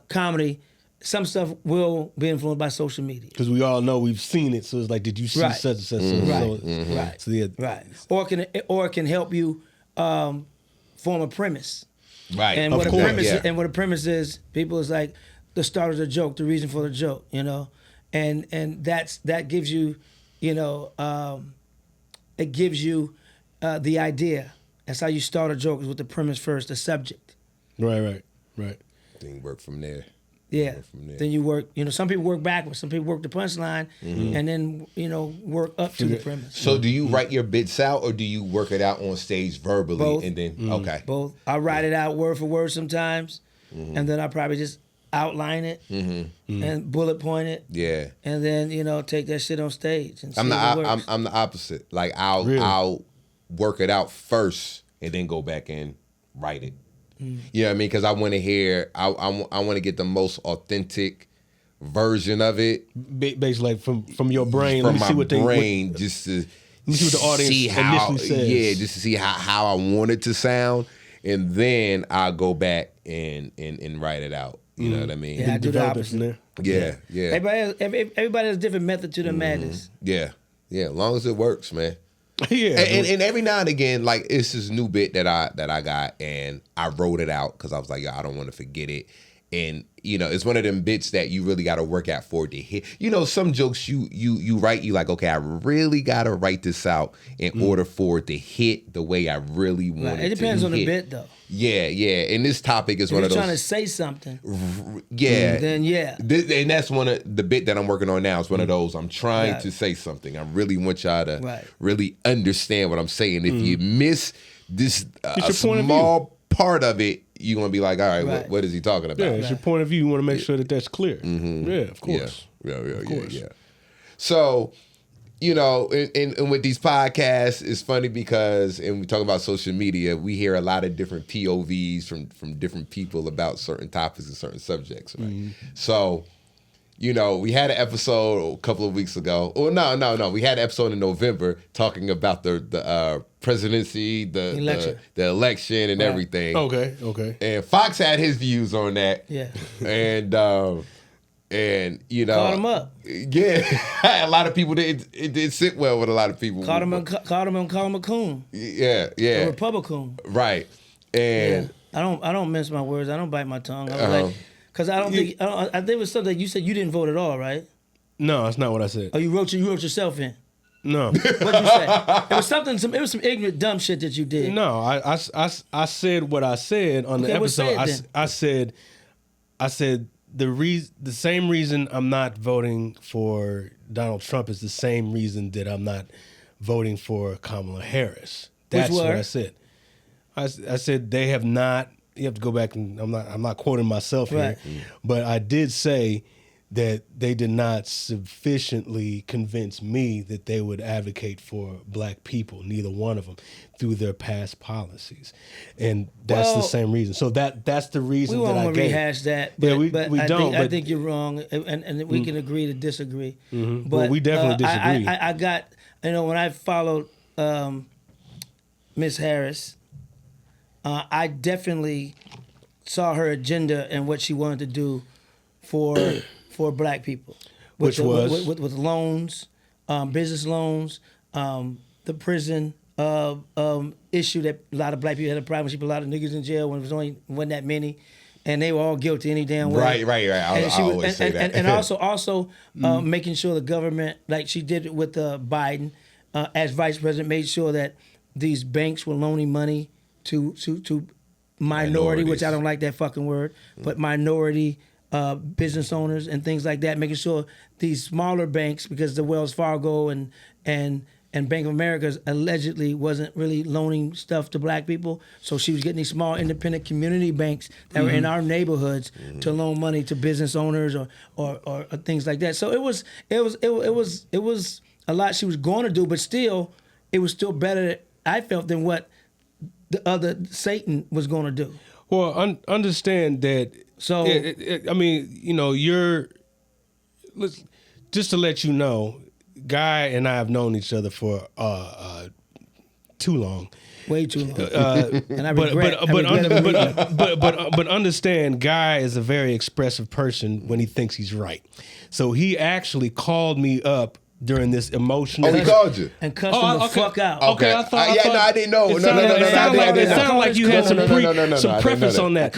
comedy, some stuff will be influenced by social media. Because we all know we've seen it, so it's like, did you see such and such? Right. So yeah. Right. Or it can help you form a premise. Right. And what a premise is, people is like the start of the joke, the reason for the joke, and that gives you, it gives you the idea. That's how you start a joke, is with the premise first, the subject. Right. Then work from there. Yeah. Then you work. Some people work backwards. Some people work the punchline, and then work up to the premise. So do you write your bits out, or do you work it out on stage verbally? Both. And then Both. I write it out word for word sometimes, and then I probably just outline it and bullet point it. Yeah. And then take that shit on stage. And I'm see if it works. I'm the opposite. Like I'll work it out first and then go back and write it. You know what I mean? Because I want to hear. I want to get the most authentic version of it. Basically, like from your brain. From my just to let me see what the audience initially says. Yeah, just to see how I want it to sound, and then I'll go back and write it out. You know what I mean? Yeah, I do the opposite. Yeah. Everybody has a different method to the madness. Yeah. As long as it works, man. Yeah. And every now and again, like, it's this new bit that I got, and I wrote it out because I was like, yo, I don't want to forget it. And it's one of them bits that you really got to work out for it to hit. Some jokes you write, you like, okay, I really got to write this out in order for it to hit the way I really want it to hit. It depends on the bit, though. Yeah. And this topic is one of those. If you're trying to say something. Yeah. Then yeah. And that's one of the bit that I'm working on now. Is one of those. I'm trying to say something. I really want y'all to really understand what I'm saying. If you miss this a small part of it, you're going to be like, all right, what is he talking about? Yeah, it's your point of view. You want to make sure that that's clear. Yeah, of course. Yeah. So, and with these podcasts, it's funny because, and we talk about social media, we hear a lot of different POVs from different people about certain topics and certain subjects, right? So, we had an episode a couple of weeks ago. Oh, no. We had an episode in November talking about the presidency, the election and everything. Okay. And Fox had his views on that. Yeah. And caught him up. Yeah, a lot of people it didn't sit well with a lot of people. Caught him and called him a coon. Yeah. A Republican. Right. And I don't mince my words. I don't bite my tongue. I was like, because I think it was something you said you didn't vote at all, right? No, that's not what I said. Oh, you wrote yourself in. No. What'd you say? It was some ignorant, dumb shit that you did. No, I said what I said on the episode. I said the same reason I'm not voting for Donald Trump is the same reason that I'm not voting for Kamala Harris. That's what I said. I said they have not. You have to go back and I'm not quoting myself here, but I did say that they did not sufficiently convince me that they would advocate for black people, neither one of them, through their past policies. And that's the same reason. So that's the reason that I gave. We won't rehash that. But, yeah, we don't. I think you're wrong, and we can agree to disagree. Mm-hmm. But well, we definitely disagree. I got, when I followed Miss Harris, I definitely saw her agenda and what she wanted to do for black people, with loans, business loans, the prison issue that a lot of black people had a problem. She put a lot of niggas in jail when it wasn't that many, and they were all guilty any damn way. Right. I always say that. And also making sure the government, like she did it with Biden, as vice president, made sure that these banks were loaning money to minority, which I don't like that fucking word, but minority business owners and things like that, making sure these smaller banks, because the Wells Fargo and Bank of America allegedly wasn't really loaning stuff to black people, so she was getting these small independent community banks that were in our neighborhoods to loan money to business owners or things like that. So it was a lot she was going to do, but still it was still better, I felt, than what the other Satan was going to do. Well, understand that. So I mean, you're just to let you know, Guy and I have known each other for too long, way too long. And I regret. But understand, Guy is a very expressive person when he thinks he's right. So he actually called me up during this emotional. Oh, he called you and cussed him the fuck out. Okay, I thought. I didn't know. It sounded like you had some preface on that.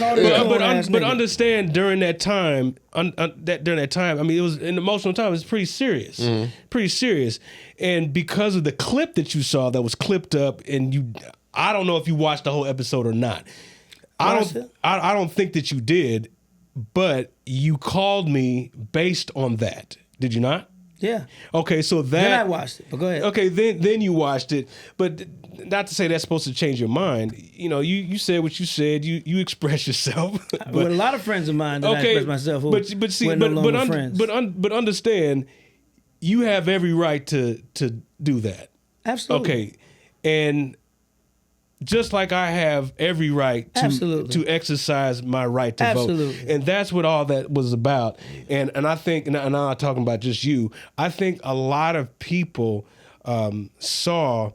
But understand, during that time, I mean, it was an emotional time. It was pretty serious, pretty serious. And because of the clip that you saw that was clipped up, and I don't know if you watched the whole episode or not. I don't think that you did, but you called me based on that. Did you not? Yeah. Okay, so that... Then I watched it, but go ahead. Okay, then you watched it, but not to say that's supposed to change your mind. You said what you said. You express yourself. But, with a lot of friends of mine that I express myself who but understand, you have every right to do that. Absolutely. Okay, and just like I have every right to exercise my right to vote. And that's what all that was about. And I think, and I'm not talking about just you, I think a lot of people saw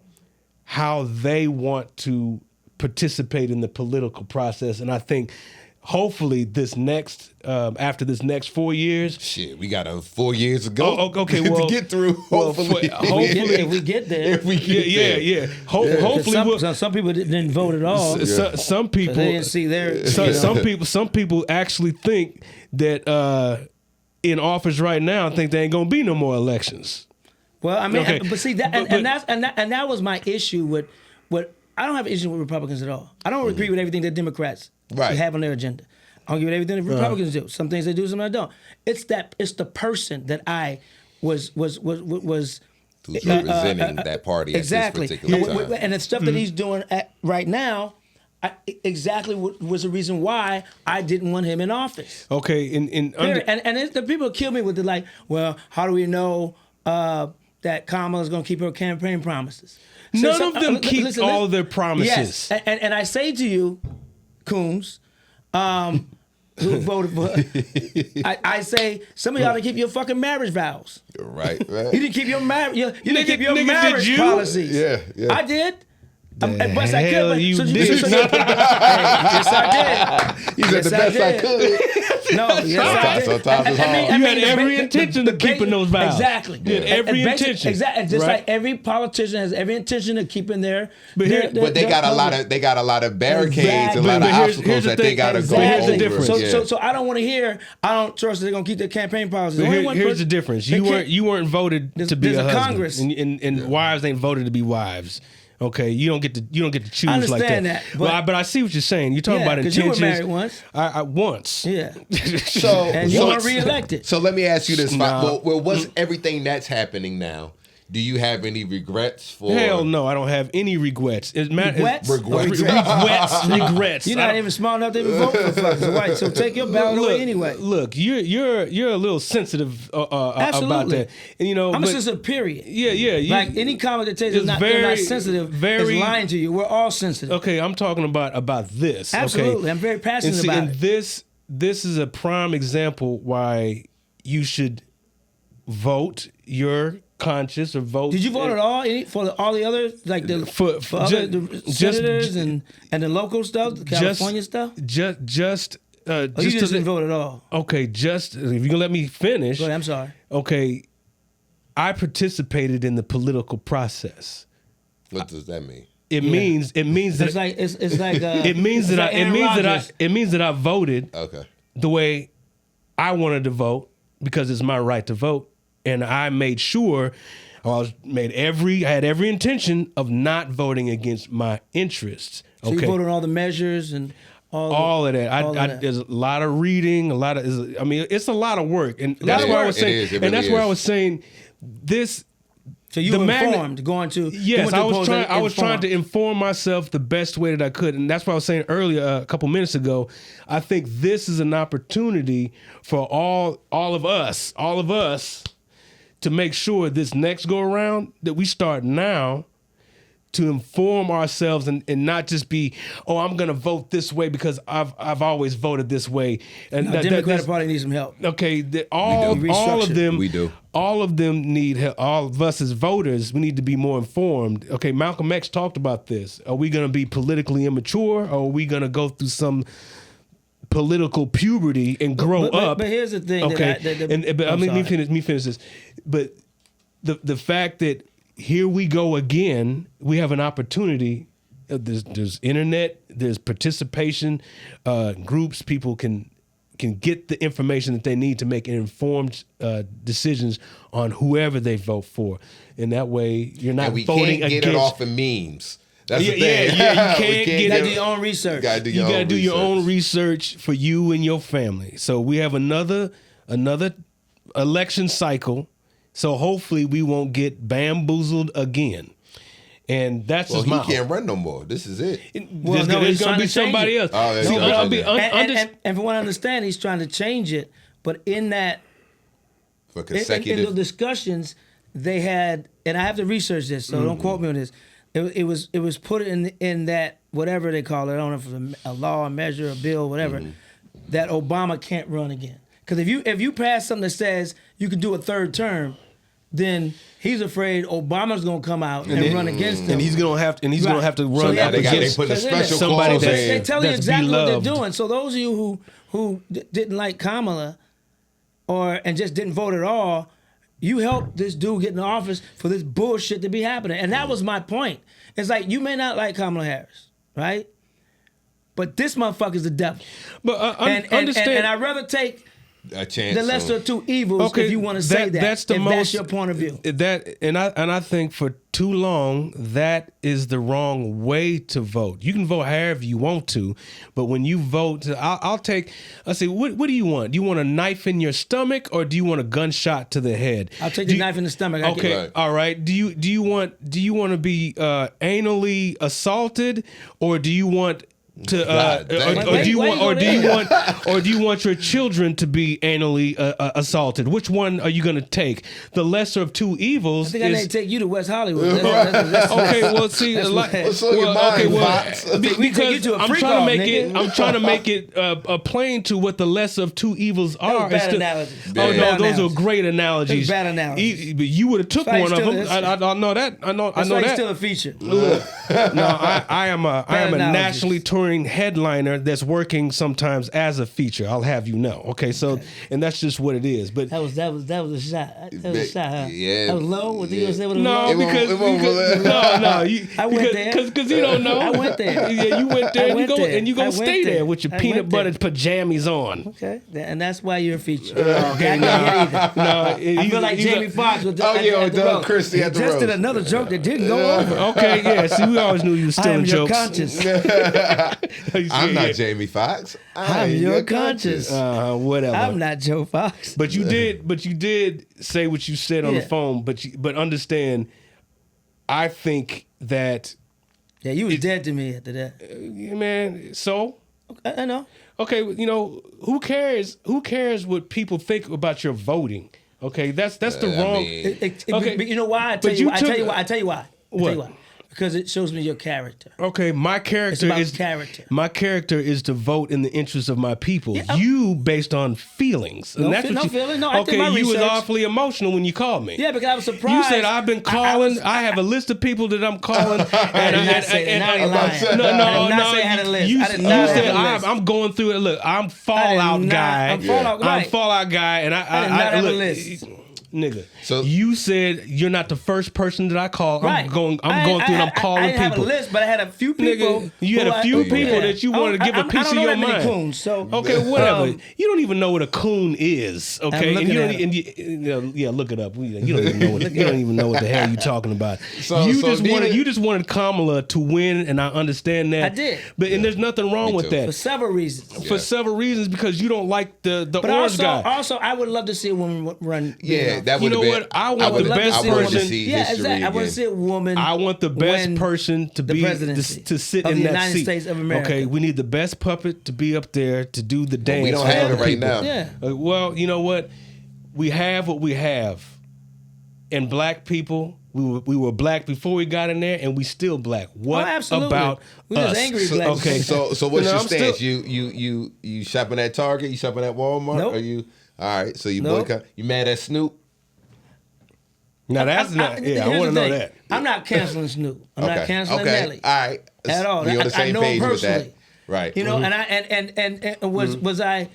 how they want to participate in the political process. And I think hopefully this next, after this next 4 years. Shit, we got 4 years to go. Okay, well, to get through. Hopefully, if we get there. Yeah. Hopefully, some people didn't vote at all. Some people they didn't see their. Some people actually think that in office right now think there ain't gonna be no more elections. Well, I mean, but see that, and that was my issue with what. I don't have an issue with Republicans at all. I don't agree with everything that Democrats have on their agenda. I don't agree with everything that Republicans do. Some things they do, some I don't. It's the person that I was who's representing that party exactly. at this particular time. And the stuff that he's doing right now, exactly was the reason why I didn't want him in office. Okay, and the people kill me with the well, how do we know that Kamala's going to keep her campaign promises? None of them keep all their promises. Yes, and I say to you, Coombs, who voted for I say some of y'all didn't keep your fucking marriage vows. Right. You didn't keep your marriage. You didn't keep your marriage policies. Yeah. I did. Yes, I did. Yes, I did. You said the best I could. No, yes, I did. Sometimes it's hard. You had every intention of keeping those vows. Exactly. You had every intention. Exactly. Just like every politician has every intention of keeping their. But they got a lot of barricades and a lot of obstacles that they got to go over. Here's the difference. So I don't want to hear. I don't trust that they're gonna keep their campaign policies. Here's the difference. You weren't voted to be a husband. Congress, and wives ain't voted to be wives. Okay, you don't get to choose I like that. understand that, But I see what you're saying. You're talking about because intentions. you were married once. I once. Yeah. So And you weren't reelected. So let me ask you this: Nah. well, what's everything that's happening now? Do you have any regrets for? Hell no, I don't have any regrets. Regrets? Regrets. You're not even smart enough to even vote for fucking white. So take your ballot away anyway. Look, you're a little sensitive about Absolutely. that, and you know. I'm a sensitive. Period. Yeah. Like any comment that tells you they're not sensitive is lying to you. We're all sensitive. Okay, I'm talking about this. Absolutely, okay? I'm very passionate and about and it. This is a prime example why you should vote your conscience or vote. Did you vote at all for all the others, like the senators and the local stuff, the California stuff? Just you just didn't vote at all. Okay, just if you can let me finish. Go ahead, I'm sorry. Okay, I participated in the political process. What does that mean? It means that It's like it means that I voted the way I wanted to vote because it's my right to vote, and I made sure I had every intention of not voting against my interests. So you voted on all the measures and all of that. There's a lot of reading, it's a lot of work, and that's why I was saying, where I was saying this. So you were informed going to yes, I was trying to inform myself the best way that I could, and that's what I was saying earlier a couple minutes ago. I think this is an opportunity for all of us to make sure this next go around that we start now to inform ourselves and not just be, I'm going to vote this way because I've always voted this way. And the Democratic Party needs some help. Okay, all of them. We do. All of them need help. All of us as voters, we need to be more informed. Okay, Malcolm X talked about this. Are we going to be politically immature, or are we going to go through some political puberty and grow up? But here's the thing. Okay, let me finish this. But the fact that here we go again, we have an opportunity. There's internet, there's participation, groups, people can get the information that they need to make informed decisions on whoever they vote for. And that way you're not voting against. We can't get it off of memes. That's the thing. You gotta do your own research. You gotta do your own research for you and your family. So we have another election cycle. So hopefully we won't get bamboozled again. And that's just my hope. He can't run no more. This is it. There's going to be somebody else. And from what I understand, he's trying to change it. But in that, for consecutive, in the discussions they had, and I have to research this, so don't quote me on this. It was put in that whatever they call it. I don't know if it's a law, a measure, a bill, whatever. That Obama can't run again. Because if you pass something that says you can do a third term, then he's afraid Obama's gonna come out and run against him, and he's gonna have to run out against somebody they tell you exactly beloved. what they're doing. So those of you who didn't like Kamala, and just didn't vote at all, you helped this dude get in office for this bullshit to be happening, and that was my point. It's like you may not like Kamala Harris, right? But this motherfucker's the devil. But understand, and I'd rather take a chance. The lesser of two evils, if you want to say that. That's that's your point of view. I think for too long that is the wrong way to vote. You can vote however you want to, but when you vote, I'll say, what do you want? Do you want a knife in your stomach or do you want a gunshot to the head? I'll take the knife in the stomach. Okay, all right. Do you want to be anally assaulted or do you want to or do you want your children to be anally assaulted? Which one are you going to take? The lesser of two evils. I think I need to take you to West Hollywood. Okay, well, see, because I'm trying to make it plain to what the lesser of two evils are. Bad analogies. Oh no, those are great analogies. Bad analogies. But you would have took one of them. I know that. I know that. Still a feature. No, I am a nationally toured touring headliner that's working sometimes as a feature. I'll have you know. Okay, so and that's just what it is. But that was a shot. That was a shot. Huh? Yeah. That was low. What you gonna say? Was no, low? because I went there because you don't know. I went there. Yeah, you went there. And you gonna I stay went there with your peanut butter pajamas on. Okay, and that's why you're a feature. Okay, I feel like Jamie Foxx with Doug Christie at the just did roast. another joke that didn't go over. Okay, yeah. See, we always knew you were stealing jokes. I am your conscious. I'm not Jamie Foxx. I'm your conscious. Whatever. I'm not Joe Fox. But you did say what you said on the phone. But understand, I think that. Yeah, you was dead to me after that. Yeah, man. So. I know. Okay, who cares? Who cares what people think about your voting? Okay, that's the wrong. Okay, but you know why? I tell you why. What? Because it shows me your character. Okay, my character is character. My character is to vote in the interest of my people. Yeah, you based on feelings. No, and that's no feeling. No, I did okay, my you research. was awfully emotional when you called me. Yeah, because I was surprised. You said I've been calling. I have a list of people that I'm calling. I did not say that. Now you're lying. No, I did not say I had a list. You I did not said have a list. I'm going through it. Look, I'm Fallout guy. I'm Fallout guy. I'm Fallout guy, and I did not have a look, list. Nigga, So you said you're not the first person that I call. Right. I'm going through and I'm calling I didn't people. have a list, but I had a few people. Nigga, you had a few people that you wanted to give a piece of your mind. Coons, so okay, whatever. You don't even know what a coon is. Okay, I'm yeah, look it up. You don't even know what you don't even know what the hell you're talking about. So you just wanted Kamala to win, and I understand that. I did, and there's nothing wrong with that for several reasons. For several reasons, because you don't like the but orange guy. Also, I would love to see a woman run. yeah, that would have been. What? I want the best person. Yeah, exactly. I want to see a woman. I want the best person to be to sit in that United seat. States of America. Okay, we need the best puppet to be up there to do the dance. We don't have it right now. Yeah. Well, you know what? We have what we have, and black people. We were black before we got in there, and we still black. What about we us? just angry black. Okay, so what's your stance? You shopping at Target? You shopping at Walmart? Nope. Are you all right? So you boycott? You mad at Snoop? Now that's not. Yeah, I want to know that. I'm not canceling Snoop. I'm not canceling Nelly. All right. At all. We on the same I know page him with that. personally. Right. You know, and was I?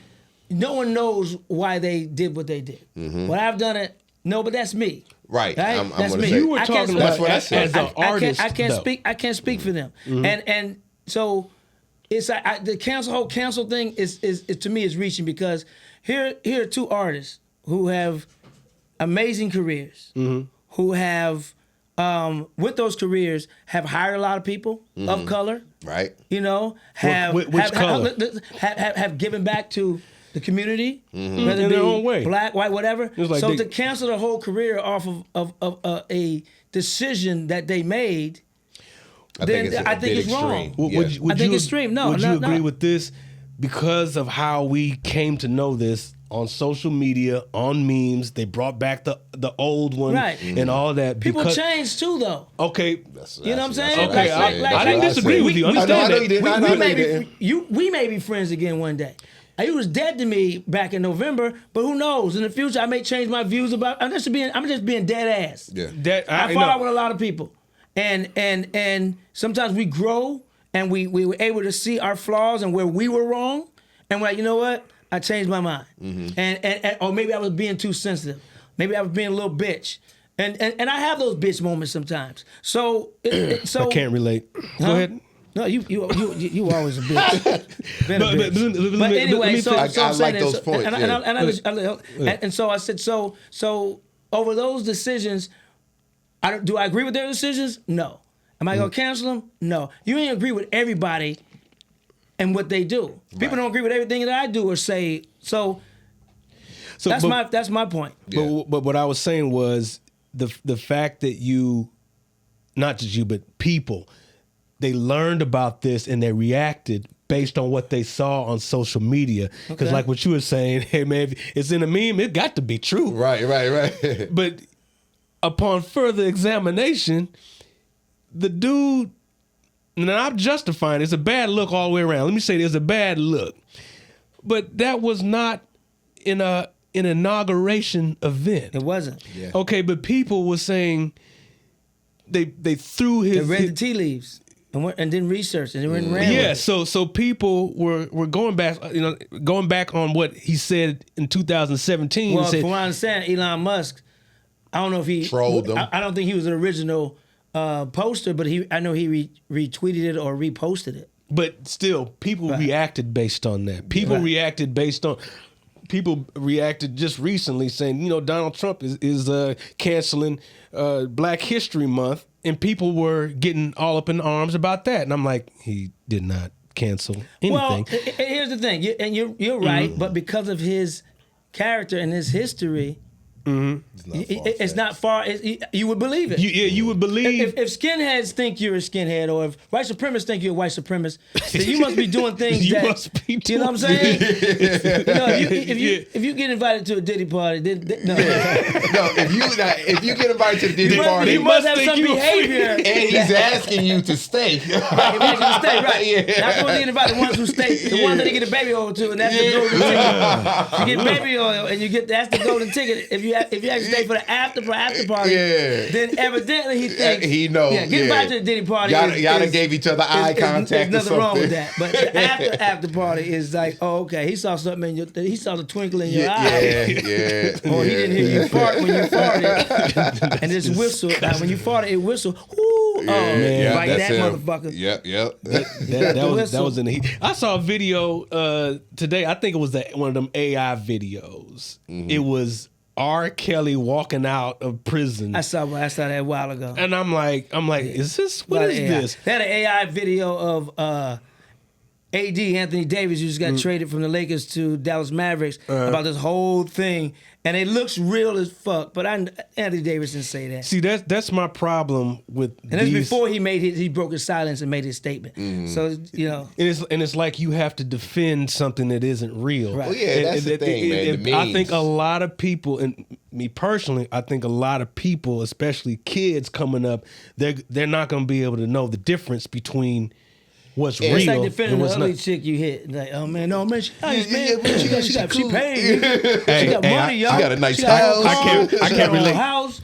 No one knows why they did what they did. When I've done it, no, but that's me. Right. I'm that's gonna me. say. You were talking about that's what I said. as an artist. I can't speak for them. And so it's like the whole cancel thing is to me is reaching, because here are two artists who have amazing careers, who have with those careers have hired a lot of people of color, Right. You know, color? have given back to the community, whether in it be their own way, black, white, whatever. Like so to cancel the whole career off of a decision that they made, I think it's wrong. Yeah. I think it's extreme. No, would you agree with this? Because of how we came to know this on social media, on memes, they brought back the old one, right, and all that. People change too, though. Okay, you know what I'm saying? Okay, I didn't disagree with you. Understand that? We may be friends again one day. You was dead to me back in November, but who knows? In the future, I may change my views about. I'm just being dead ass. Yeah, I fall out with a lot of people, and sometimes we grow, and we were able to see our flaws and where we were wrong, and we're like, you know what? I changed my mind, and or maybe I was being too sensitive. Maybe I was being a little bitch, and I have those bitch moments sometimes. So I can't relate. Go ahead. No, you always a bitch. But anyway, I like those points. And so I said, so over those decisions, do I agree with their decisions? No. Am I gonna cancel them? No. You ain't agree with everybody and what they do. People don't agree with everything that I do or say. So that's my point. Yeah. But what I was saying was the fact that you, not just you, but people, they learned about this and they reacted based on what they saw on social media. Because like what you were saying, hey man, if it's in a meme, it got to be true. Right. But upon further examination, the dude, and I'm justifying, it's a bad look all the way around. Let me say there's a bad look. But that was not in an inauguration event. It wasn't. Yeah. Okay, but people were saying they threw his... They read the tea leaves. and didn't research and ran with Yeah, it. so people were going back, going back on what he said in 2017. Well, and said, from what I understand, Elon Musk, I don't know if he trolled them. I don't think he was an original poster, but I know he retweeted it or reposted it. but still, people reacted based on that. People reacted based on. People reacted just recently saying, Donald Trump is canceling Black History Month, and people were getting all up in arms about that. And I'm like, he did not cancel anything. Well, here's the thing, and you're right, but because of his character and his history, it's not far. You would believe it. You would believe. If skinheads think you're a skinhead, or if white supremacists think you're a white supremacist, then you must be doing things You that must be you know what I'm saying. If you get invited to a Diddy party, then no. If you get invited to the Diddy party, you must have think some you a behavior. and he's asking you to stay. Right, if you actually stay, right. Yeah. Not only invite the ones who stay, the ones that they get a baby oil to, and that's the golden ticket. You get baby oil, and that's the golden ticket. If you actually stay for the after party, then evidently he thinks he knows. Yeah, get invited to the Diddy party. Y'all done gave each other eye contact. There's or nothing wrong with something. that. But the after party is like, oh, okay, he saw something he saw the twinkle in your eye. Yeah. Or he didn't hear you fart when you farted, and this whistle. When you farted, it whistled. Ooh, man, like that's that him. motherfucker. Yep. That was in the heat. I saw a video today. I think it was one of them AI videos. It was R. Kelly walking out of prison. I saw that a while ago. And I'm like, is this what is this? They had an AI video of AD Anthony Davis, who just got traded from the Lakers to Dallas Mavericks, about this whole thing, and it looks real as fuck. But Anthony Davis didn't say that. See, that's my problem with. And that's before he broke his silence and made his statement. So and it's like you have to defend something that isn't real. Right. Well, yeah, that's the thing, man. The I think memes. a lot of people, and me personally, I think a lot of people, especially kids coming up, they're not going to be able to know the difference between what's real it's like defending and the what's ugly not. chick you hit. Like, oh man, no man, she nice, man. She cool. paid. She got money, y'all. She got a nice She got house. a car. I She can't got her own relate. house.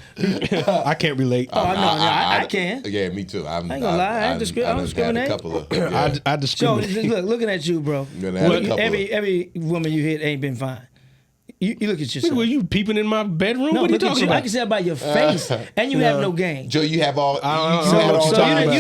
I can't relate. Oh, I can. Yeah, me too. I ain't gonna lie, I don't discriminate. A couple of. I So discriminate. look, looking at you, bro. Every woman you hit ain't been fine. You look at yourself. Were you peeping in my bedroom? No, what are you look at talking you. about? I can see about your face, and you have no game. Joe, you have all. You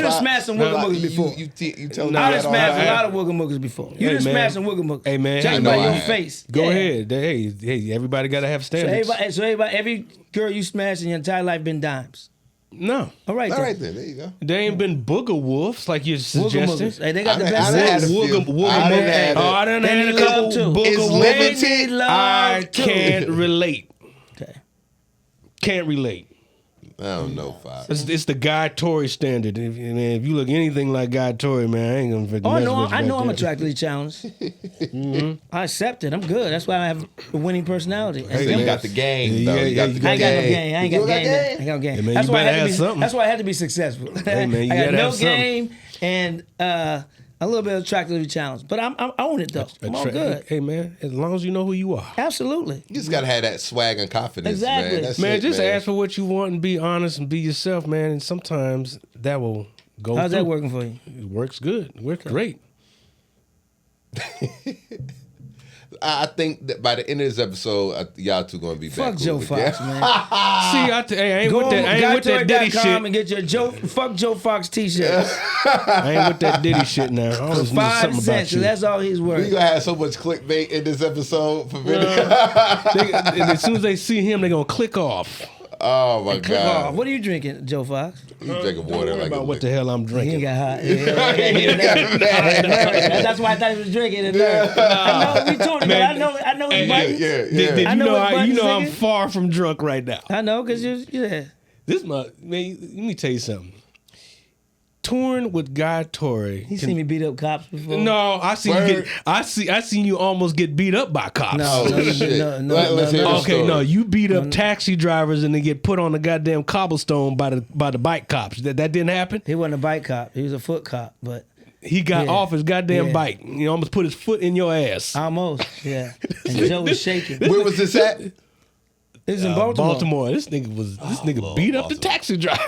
done smashed some wiggle muggers before. You tell me. I done that all smashed the a time. lot of wiggle muggers before. You Hey, done man. smashed some wiggle muggers. Hey, man. Judging I know by I your have. face. Go Yeah. ahead. Hey, everybody got to have standards. So every girl you smashed in your entire life been dimes. No. All right, All then. right then, there you go. They ain't been booger wolves like you're Wiggle suggesting. muggers. Hey, they got the I best done had sex. a few. Wiggle I done had it. I done They had a need couple love, too. booger It's wolves. limited. They need love, I too. can't relate. Okay. Can't relate. I don't know, Fox. It's the Guy Torrey standard. If you look anything like Guy Torrey, man, I ain't gonna freaking Oh, mess no, with you I know like I'm that. attractively challenged. I accept it. I'm good. That's why I have a winning personality. So you got the game, though. You got the I ain't got no game. game. I ain't got You got game. I ain't got game. Hey, man, that's you why I better had to have be. something. That's why I had to be successful. Hey, man, you I got gotta no have something. game and a little bit of attractively challenged, but I own it though. I'm all good. Hey, man, as long as you know who you are. Absolutely. You just gotta have that swag and confidence, Exactly. man. That's Man, it, just man. ask for what you want and be honest and be yourself, man. And sometimes that will go How's through. that working for you? It works good. It works great. I think that by the end of this episode, y'all two gonna be Fuck back. Joe cool Fox, again. man. See, I ain't Go with on that. I ain't with that Diddy shit. GuyTory.com and get your fuck Joe Fox t-shirt. I ain't with that Diddy shit now. I always knew 5 something cents. about you. That's all he's We worth. gonna have so much clickbait in this episode for video. And as soon as they see him, they gonna click off. Oh my Click off. god! What are you drinking, Joe Fox? You drinking Don't water worry like about a what the hell I'm He drinking. ain't got hot. That's why I thought he was drinking it. I know we told him. Man. I know his Hey, buttons. Yeah. Did I you know know? what You Buddy's know I'm thinking. far from drunk right now. I know because yeah. This man, let me tell you something. Touring with Guy Torrey. He seen me beat up cops before. No, I seen you get. I seen you almost get beat up by cops. No, Oh, shit. Let's hear the Okay, story. no, you beat up taxi drivers and they get put on the goddamn cobblestone by the bike cops. That didn't happen. He wasn't a bike cop. He was a foot cop, but He got Yeah. off his goddamn Yeah. bike. You almost put his foot in your ass. almost, yeah. And Joe was shaking. Where was this at? It's in Baltimore. Baltimore. This nigga beat up the taxi driver.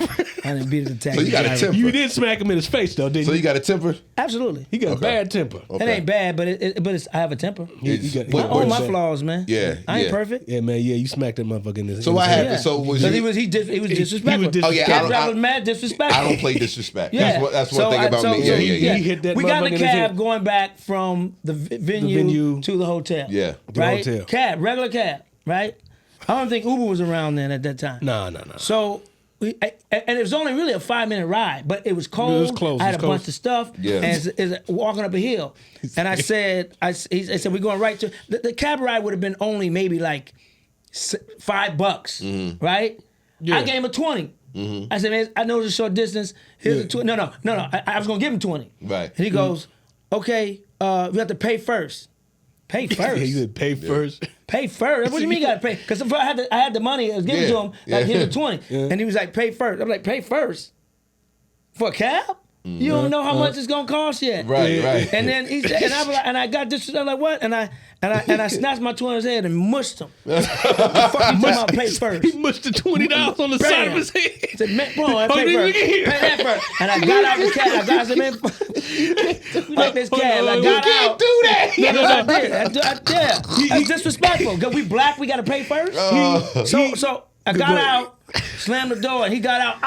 I didn't beat the taxi So you got a driver. temper. You did smack him in his face though, didn't So you? you got a temper? Absolutely. He got a bad temper. Okay. It ain't bad, but it's I have a temper. It's- I own my bad. flaws, man. Yeah, I ain't yeah. perfect. Yeah, man. Yeah, you smacked that motherfucker in his. So what happened? Yeah. So was Because you? he was disrespectful. disrespectful. Oh, yeah, Cab I driver don't- was mad disrespectful. I don't play disrespect. Yeah. That's one thing about me. Yeah. He hit that We got in motherfucker the in his head. cab going back from the venue, venue. to the hotel. Yeah. To the Right? hotel. Cab, regular cab, right? I don't think Uber was around then at that time. No. So, and it was only really a 5-minute ride, but it was cold. It was close. I had It was a bunch close. of stuff. Yeah. And it's walking up a hill. And I said, he said, we're going right to, the cab ride would have been only maybe like $5, right? Yeah. I gave him a 20. I said, man, I know it's a short distance. Here's a 20. No. I was going to give him 20. Right. And he goes, okay, we have to pay first. Pay first. He said pay first. Pay first. What do you mean you gotta pay? Because if I had the money, I was giving to him, like here's the 20. And he was like, pay first. I'm like, pay first? For a cab? You don't know how much it's gonna cost yet. Right, right. And then he said, and I got this. I'm like, what? And I snatched my 20 in his head and mushed him. What the fuck you talking about? Pay first. He mushed the $20 on the side of his head. I said, man, bro, I pay Oh, first. nigga here. Pay that first. And I got out the cab. I said, man, fuck this cab. I got out. do that. I did. Yeah. That's disrespectful. Cause we black, we gotta pay first. So I got out, slammed the door, and he got out.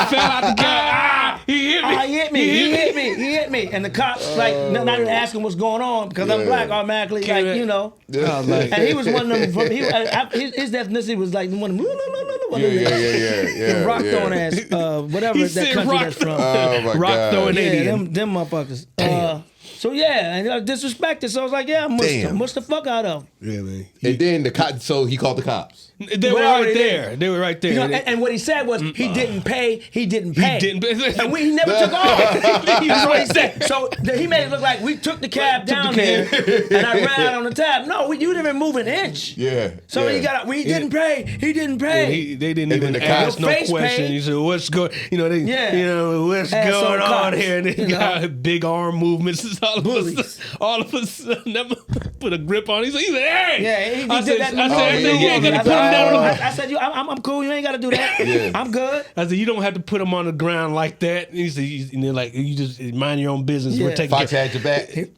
Fell out the car. He hit me. He hit me. And the cops not even asking what's going on because I'm black automatically, Can't like, you know. like, And he was one of them. His ethnicity was like one of them. Yeah. Rock throwing ass, whatever He that said country rock that's from. Oh my Rock God. throwing Yeah, Indian. them motherfuckers. So yeah, and I disrespected. So I was like, yeah, I mushed the fuck out of him. Yeah, man. And then so he called the cops. They were Well, right it there. They were right there. You know, and what he said was he didn't pay. He didn't pay. didn't pay. And he never took off. That's what he said. So he made it look like we took the cab down there, and I ran out on the tab. No, you didn't even move an inch. Yeah. So yeah. he got out. He didn't pay. He didn't pay. They didn't And even then the ask cops- no Your face question. paid. He said, "What's going? What's Asshole going on cops, here?" And they you know. got big arm movements. Bullies. All of a sudden, that put a grip on. He said, "Hey!" Yeah, he I did said, that. I said, "You ain't gonna put him down on the." I said, I'm cool. You ain't got to do that. Yeah. I'm good. I said, "You don't have to put him on the ground like that." And he said, "And they're like, you just mind your own business. Yeah. We're taking Fox care." had your back.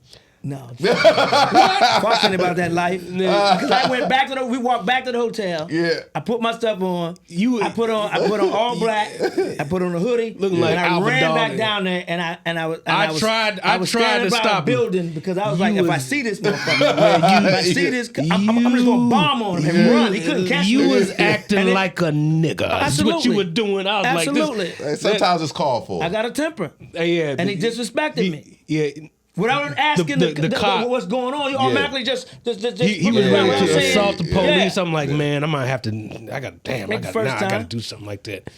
No. Fuck about that life. Because I went back to we walked back to the hotel. Yeah. I put my stuff on. You- I put on all black. I put on a hoodie. Looking like and I Alpha ran Dog back there. down there and I was tried standing to by stop a him. building because I was like, You if I was- see this motherfucker, if I see this, I'm just gonna bomb on him and run. He couldn't catch me. You was acting And then- like a nigga. That's what you Absolutely. were doing. I was Absolutely. like, this. Sometimes it's called for. I got a temper. Yeah, And he disrespected me. Yeah. Without asking The cop- what's going on, you automatically just He was Yeah, ready yeah, to yeah. assault the police. Yeah. I'm like, man, I might have to. I got First to time. do something like that.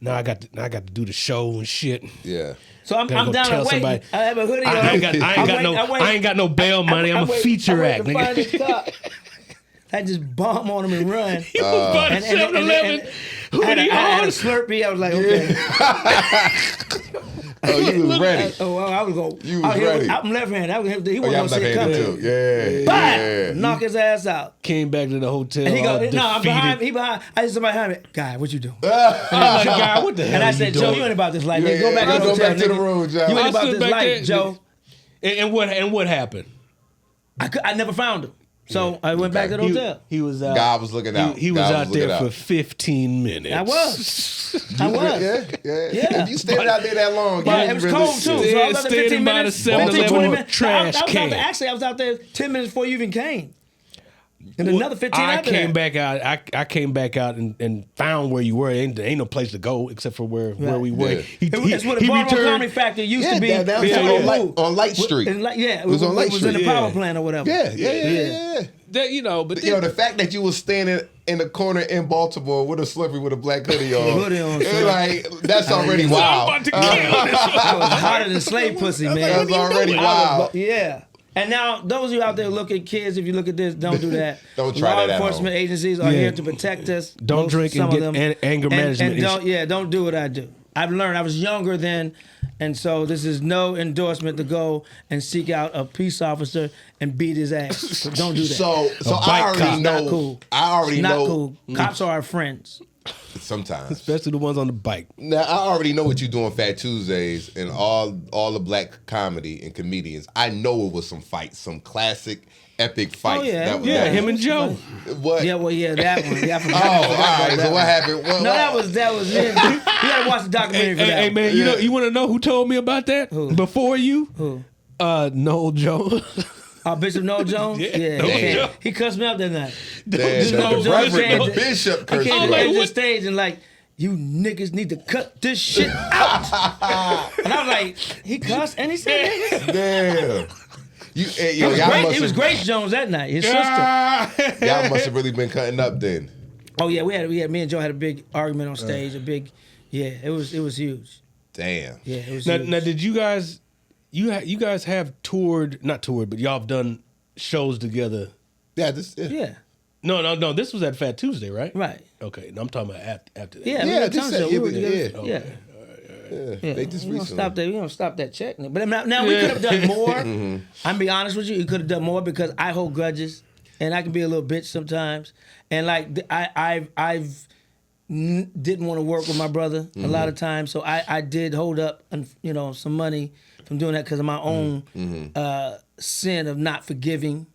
Now I got to do the show and shit. Yeah. So I'm Gotta go down tell there waiting. somebody. I have a hoodie on. I ain't got no bail money. I'm a feature act, To find nigga. this cop. I just bomb on him and run. He was by the And- and- 7-Eleven. I had Hoodie a on. Slurpee. I was like, okay. Oh, you was ready. I was going. You was ready. I'm left-handed. He Oh, yeah, I'm wasn't gonna see it left-handed coming. too. Yeah. Bang! Yeah. Knock his ass out. Came back to the hotel. And he all goes, no, I'm behind. defeated. He behind. I see somebody behind me. Guy, what you doing? I was like, God, what the hell And I are said, you Joe, doing? you ain't about this life. Yeah, nigga. Go back yeah, to the go hotel. back to the nigga. room, Joe. You I ain't about stood this back life, there, Joe. And what happened? I never found him. So I went back to the hotel. He was out. God was looking out. He was God out looking there out. for 15 minutes. I was. I was. Yeah. Yeah. If you stayed out there that long, Yeah, you it was really cold too. So I was out there 15 Standing by the minutes. 7-Eleven 20 minutes. trash I was out can. there, actually, I was out there 10 minutes before you even came. And another 15 I after came that. back out. I came back out and found where you were. Ain't no place to go except for where we were. Yeah. It's where the Baltimore Comedy Factory used to be. downtown before on you Light, moved. on Light Street. Yeah, it was on Light It was in Street. the power Yeah. plant or whatever. Yeah. That, you know, but Yo, the fact that you was standing in the corner in Baltimore with a slippery with a black hoodie on, Hoodie on, it's son. like that's already I'm wild. about to kill this. I was hotter than slave pussy, man. That's already I was- wild. Yeah. And now, those of you out there looking, kids, if you look at this, don't do that. Don't try Law that at enforcement home. agencies are Yeah. here to protect us. Don't drink and some of get them. anger management And don't do what I do. I've learned. I was younger then. And so this is no endorsement to go and seek out a peace officer and beat his ass. So don't do that. So I already It's know. not cool. I already Not know. cool. Cops are our friends. Sometimes. Especially the ones on the bike. Now I already know what you do on Fat Tuesdays and all the black comedy and comedians. I know it was some fights, some classic epic fights. Oh, yeah. That was, Yeah, that him was- and Joe. What? Yeah, well, yeah, that one. Yeah, I Oh, forgot. all right. So what happened? No, that was it. You gotta watch the documentary for that. Hey, one. man, you want to know who told me about that Who? before you? Who? Noel Jones. Bishop Noel Jones? Yeah, He Noel can't- Jones. He cussed me out that night. Damn, Noel the Jones Reverend came- Bishop He cursed came to you the out. edge of the stage and like, you niggas need to cut this shit out. And I was like, he cussed and he said niggas? Damn. It was Grace Jones that night, his sister. Y'all must have really been cutting up then. Oh yeah, we had me and Joe had a big argument on stage, it was huge. Damn. Yeah, it was Now, huge. now, did you guys, you guys have not toured, but y'all have done shows together? Yeah. Yeah, No. This was at Fat Tuesday, right? right. Okay, no, I'm talking about after that. Yeah, Yeah, we were just together. said- We were yeah, together. yeah. Yeah. Yeah. They just We don't recently. stop that. We don't stop that check. But now we could have done more. I'm gonna be honest with you. You could have done more because I hold grudges, and I can be a little bitch sometimes. And like I've didn't want to work with my brother a lot of times, so I did hold up, some money from doing that because of my own sin of not forgiving.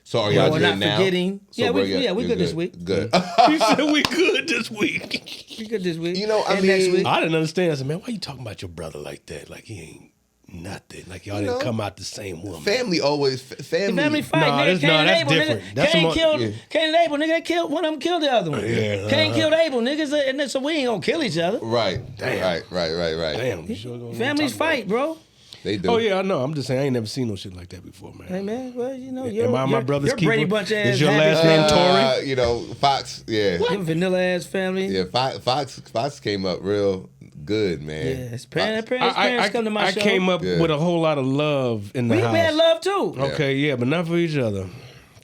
So are y'all We're doing not now? forgetting. So Yeah, we you're good this week. Good. He said we good this week. We good this week. You know, I And next mean- week. I didn't understand. I said, man, why you talking about your brother like that? Like he ain't nothing. Like y'all didn't know, come out the same woman. Family always Family fight, Nah, nigga. that's- Cain nah, and that's Abel, different. nigga. That's Cain more- killed yeah. Cain and Abel, nigga. They killed one of them, killed the other one. Yeah, Cain killed Abel, niggas, and so we ain't gonna kill each other. Right. Damn. Right. Damn, you sure gonna Families talk about fight, bro. They do. Oh yeah, I know. I'm just saying I ain't never seen no shit like that before, man. Hey man, well you're Am I my brother's you're keeper? Brady Bunch ass. Is your happy last name family. Torrey? Fox. Yeah. You're vanilla ass family. Yeah. Fox came up real good, man. Yeah, his parents come to my I show. came up Yeah. with a whole lot of love in the We house. had love too. Okay, yeah, but not for each other.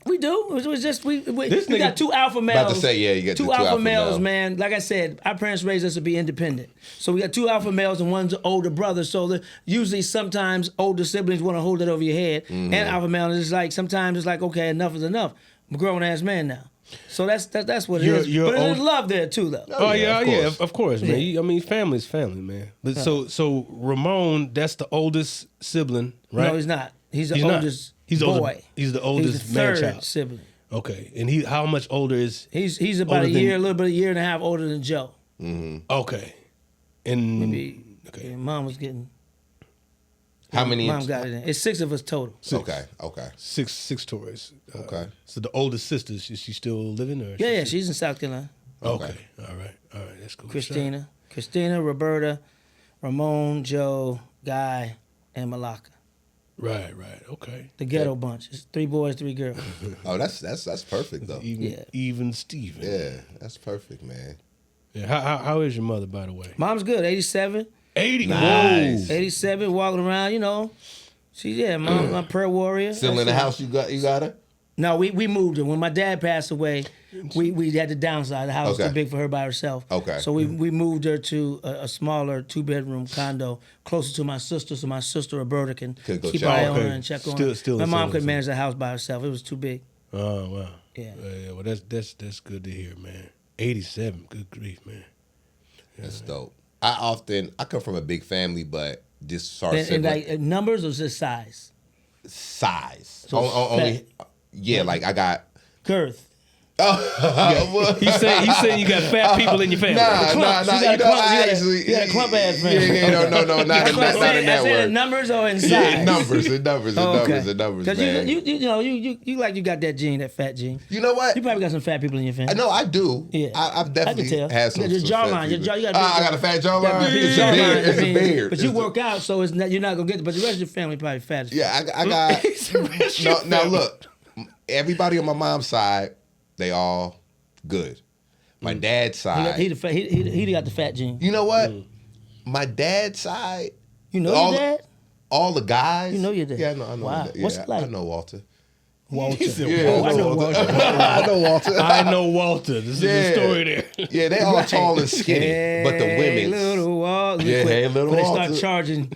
We do. It was just we This we nigga- got two alpha males. About to say, yeah, you got the two two alpha alpha males, males. man. Like I said, our parents raised us to be independent. So we got two alpha males and one's older brother. So usually sometimes older siblings want to hold it over your head. Mm-hmm. And alpha male is like sometimes it's like, okay, enough is enough. I'm a grown ass man now. So that's what it is. You're But there's old- love there too, though. Oh yeah, yeah, of course. of course, man. Yeah. I mean, family's family, man. But so Ramon, that's the oldest sibling, right? No, he's not. He's the He's not. oldest He's the boy. oldest- he's the oldest He's the man third child. sibling. Okay, and how much older is? He's about Older a than- year, a little bit, a year and a half older than Joe. Okay, and Maybe okay. yeah, mom was getting. How many? Mom got it in. It's 6 of us total. Okay. six Tories. Okay. So the oldest sister, is she still living or? Yeah, she's in South Carolina. Okay. All right. That's cool. Christina, Roberta, Ramon, Joe, Guy, and Malaka. Right. Okay. The ghetto bunch. It's 3 boys, 3 girls. Oh, that's perfect though. Even Steven. Yeah, that's perfect, man. Yeah. How is your mother, by the way? Mom's good. 87. 80. Nice. 87, walking around, Mom's my prayer warrior. Still in the house? You got her? No, we moved her. When my dad passed away, we had to downsize. The house was Okay. too big for her by herself. Okay. So we moved her to a smaller 2-bedroom condo closer to my sister, so my sister Roberta can Could go keep check an eye on on her. her and check on Still- her. still My the mom same, couldn't same. manage the house by herself. It was too big. Oh wow. Yeah. Well, that's good to hear, man. 87. Good grief, man. That's dope. I come from a big family, but just sorry, And like numbers or just size? size. So Only, yeah, like I got. Girth. He's saying you got fat people in your family. Nah. Clumps. You got a clump- you got a clump ass family. Yeah, no, not in I that said in word. numbers or in size? Yeah, numbers, Because man. you like you got that gene, that fat gene. You know what? You probably got some fat people in your family. No, I do. Yeah. I've definitely I can tell. had some. You got your some fat jawline. Your people. jaw, you got I got a fat jawline. that big It's a jawline. beard. It's I a mean, beard. But you work out, so it's not, you're not gonna get it. But the rest of your family probably fat as fuck. Yeah, I got. Now look, everybody on my mom's side, they all good. My dad's side. He got the fat gene. You know what? My dad's side. You know all, your dad? All the guys. You know your dad? Yeah, I know. Wow. Yeah, What's it like? I know Walter. Walter. Yeah, I know Walter. I know Walter. I know Walter. This is the story there. Yeah, they all tall and skinny, but the women. Little Walter. Yeah, hey, little When they Walter. start charging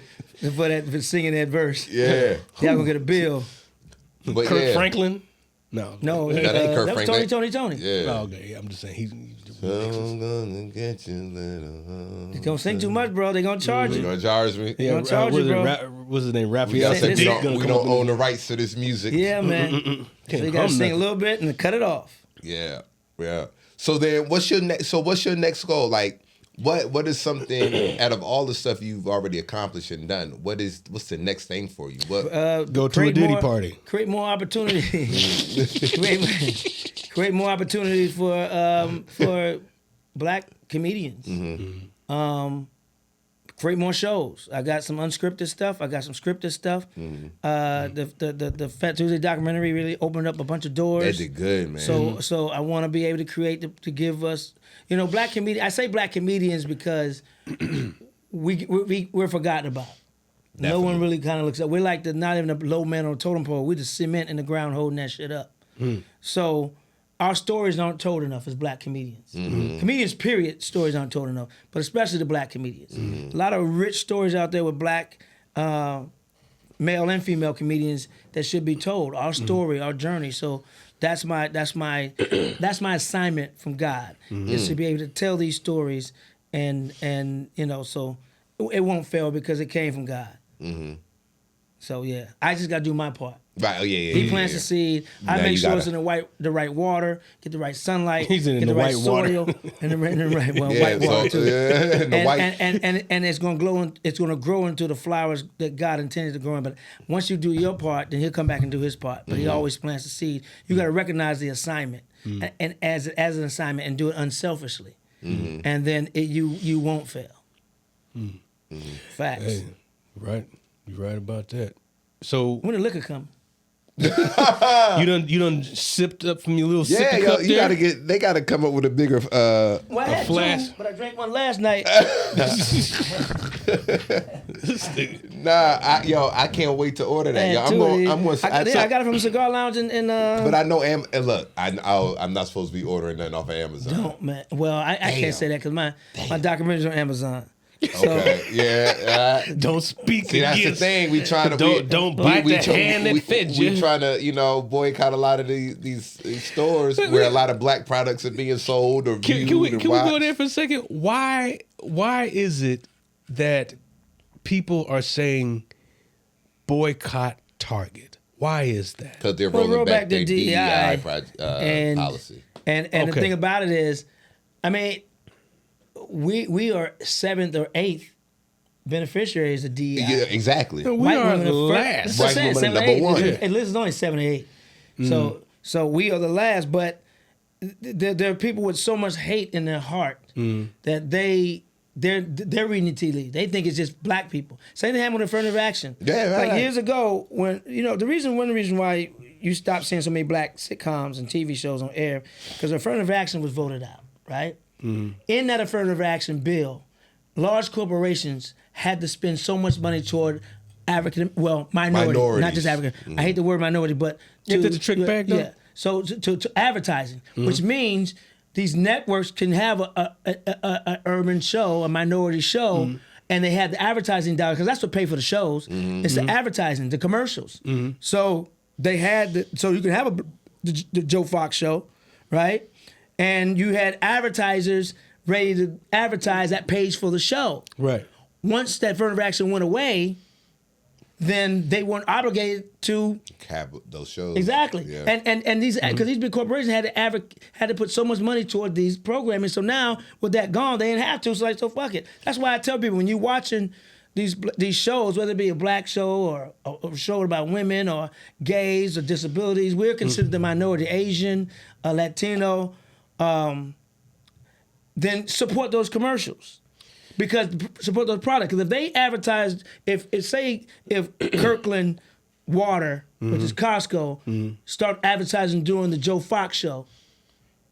for singing that verse. Yeah. Y'all gonna get a bill. But Kurt Franklin? No. No, That ain't Kurt that was Franklin. Tony. Yeah. Oh, okay. Yeah, I'm just saying he's I'm gonna get you, little. Don't sing too much, bro. They gonna charge You you. gonna charge me? yeah, Gonna charge you, bro. What's his name? We Raphael. gotta say this- we this- don't own the rights to this music. Yeah, man. So you gotta sing a little bit and then cut it off. Yeah. So then, what's your next goal? Like, what is something out of all the stuff you've already accomplished and done? What's the next thing for you? What? Go to a Create Diddy more- party. Create more opportunities. create more opportunities for black comedians. Create more shows. I got some unscripted stuff. I got some scripted stuff. The Fat Tuesday documentary really opened up a bunch of doors. That did good, man. So I want to be able to create to give us, black comedians. I say black comedians because we're forgotten about. No one really kind of looks up. We're like not even a low man on a totem pole. We're the cement in the ground holding that shit up. So our stories aren't told enough as black comedians. Comedians, period, stories aren't told enough, but especially the black comedians. A lot of rich stories out there with black male and female comedians that should be told. Our story, our journey. So that's my assignment from God is to be able to tell these stories, and so it won't fail because it came from God. So yeah, I just gotta do my part. Right. Oh, yeah. He plants the seed. I Now make you sure gotta- it's in the right water, get the right sunlight, He's in get the right white water. soil, and the right Yeah, white water too. the And, white. and it's gonna glow. It's gonna grow into the flowers that God intended to grow in. But once you do your part, then He'll come back and do His part. But He always plants the seed. You got to recognize the assignment and as an assignment and do it unselfishly, and then you won't fail. Facts. Hey, right. You're right about that. So When the liquor come. you done sipped up from your little Yeah, sippy yo, cup you there? they gotta come up with a bigger. Well, I had flash. two, but I drank one last night. Nah, I can't wait to order that. Man, Yo, I'm two of these. going. I got it from a cigar lounge in But I know, and look, I'm not supposed to be ordering nothing off of Amazon. Don't, man. Well, I can't say that because my documentary's on Amazon. Okay, yeah. Don't speak See, that's the against- thing. We trying to Don't bite the hand that fed you. We trying to, boycott a lot of these stores where a lot of black products are being sold or viewed. Can we and go watched. there for a second? Why is it that people are saying boycott Target? Why is that? Because they're Well, rolling roll back back their the DEI and policy. And the Okay. thing about it is, I mean, we are 7th or 8th beneficiaries of DEI. Yeah, exactly. We White are women are last. That's what I'm White saying, women are 7 or number 8. one. It lists only 7 or 8. So we are the last, but there are people with so much hate in their heart that they're reading the tea leaves. They think it's just black people. Same thing happened with affirmative action. Yeah, right. Like years ago, when one of the reasons why you stopped seeing so many black sitcoms and TV shows on air, because affirmative action was voted out, right? In that affirmative action bill, large corporations had to spend so much money toward minority, Minorities. not just African. I hate the word minority, but Ain't that the trick bag, though? Yeah. So to advertising, which means these networks can have a urban show, a minority show, and they have the advertising dollars because that's what pay for the shows. It's the advertising, the commercials. So they had so you can have the Joe Fox show, right? And you had advertisers ready to advertise that page for the show. Right. Once that affirmative action went away, then they weren't obligated to Have those shows. exactly. Yeah. And these because these big corporations had to put so much money toward these programming. So now with that gone, they didn't have to. So fuck it. That's why I tell people when you watching these shows, whether it be a black show or a show about women or gays or disabilities, we're considered the minority, Asian, Latino. Then support those commercials. Because support those products. Because if they advertise, if Kirkland Water, which is Costco, start advertising during the Joe Fox show,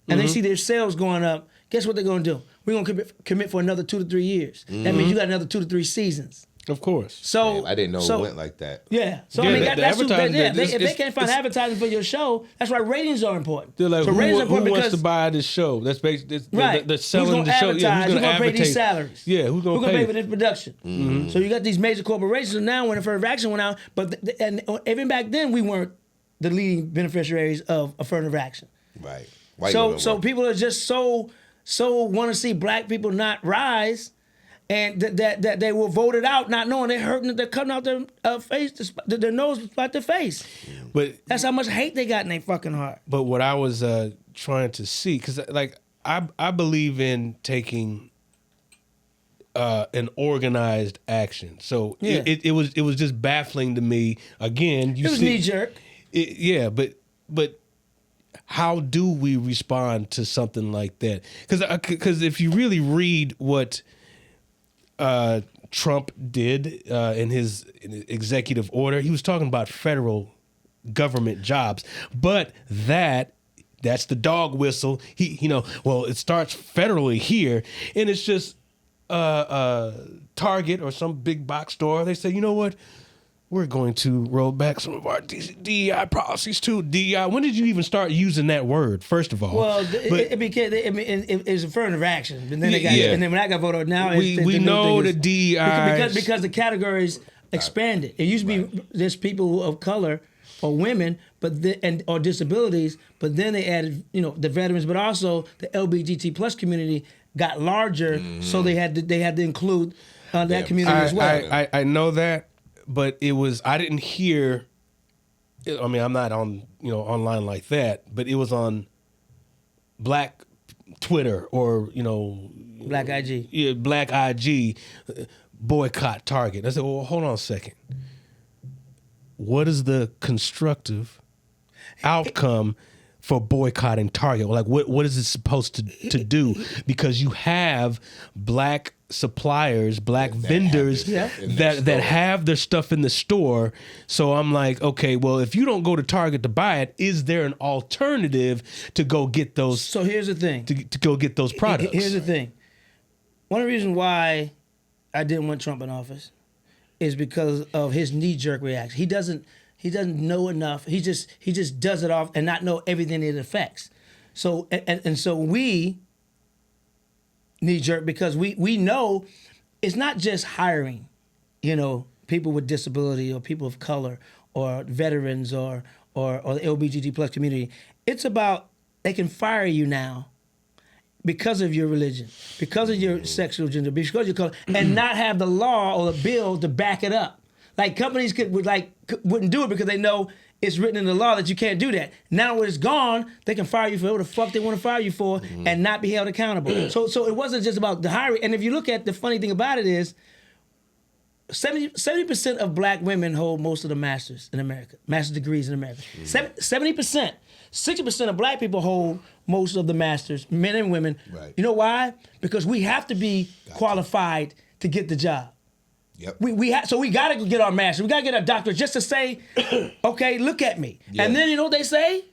and they see their sales going up, guess what they're going to do? We're going to commit for another 2 to 3 years. That means you got another 2 to 3 seasons. Of course. So Damn, I didn't know it went like that. Yeah. So Yeah, I mean, the that's advertising, if they can't find advertising for your show, that's why ratings are important. They're like, so who ratings are important wants because to buy this show? That's basically right. They're selling who's the show. Yeah, who's going to pay these salaries? Yeah, who's going to pay for this production? Mm-hmm. So you got these major corporations. And now when affirmative action went out, and even back then we weren't the leading beneficiaries of affirmative action. Right. So people are just so want to see black people not rise. And that they were voted out, not knowing they're hurting, they're cutting out their face, their nose despite their face. But that's how much hate they got in their fucking heart. But what I was trying to see, because like I believe in taking an organized action. So yeah. it was just baffling to me. Again, it was knee jerk. Yeah, but how do we respond to something like that? Because if you really read what Trump did in his executive order, he was talking about federal government jobs, but that's the dog whistle. It starts federally here, and it's just Target or some big box store. They say, you know what? We're going to roll back some of our DEI policies too. DEI. When did you even start using that word? First of all, well, it was affirmative action, and then and then when I got voted out, now we know the DEI because the categories expanded. It used to be there's people of color or women, or disabilities, but then they added the veterans, but also the LGBT plus community got larger, so they had to include that community as well. I know that. But I didn't hear, I mean, I'm not on, online like that, but it was on Black Twitter or, Black IG. Yeah, Black IG, boycott Target. I said, well, hold on a second. What is the constructive outcome for boycotting Target? Like, what is it supposed to do? Because you have black suppliers, black vendors that have their stuff in the store. So I'm like, okay, well, if you don't go to Target to buy it, is there an alternative to go get those? So here's the thing. To go get those products. Here's the thing. One of the reasons why I didn't want Trump in office is because of his knee-jerk reaction. He doesn't know enough. He just does it off and not know everything it affects. So and so we knee-jerk because we know it's not just hiring, people with disability or people of color or veterans or the LGBT plus community. It's about they can fire you now because of your religion, because of your sexual gender, because of your color, and not have the law or the bill to back it up. Like companies wouldn't do it because they know it's written in the law that you can't do that. Now when it's gone, they can fire you for whatever the fuck they want to fire you for and not be held accountable. So it wasn't just about the hiring. And if you look at the funny thing about it is 70% of black women hold most of the masters in America, master's degrees in America. 70%. 60% of black people hold most of the masters, men and women. Right. You know why? Because we have to be qualified to get the job. Yep. So we got to get our master. We got to get our doctorate just to say, okay, look at me. Yeah. And then you know what they say?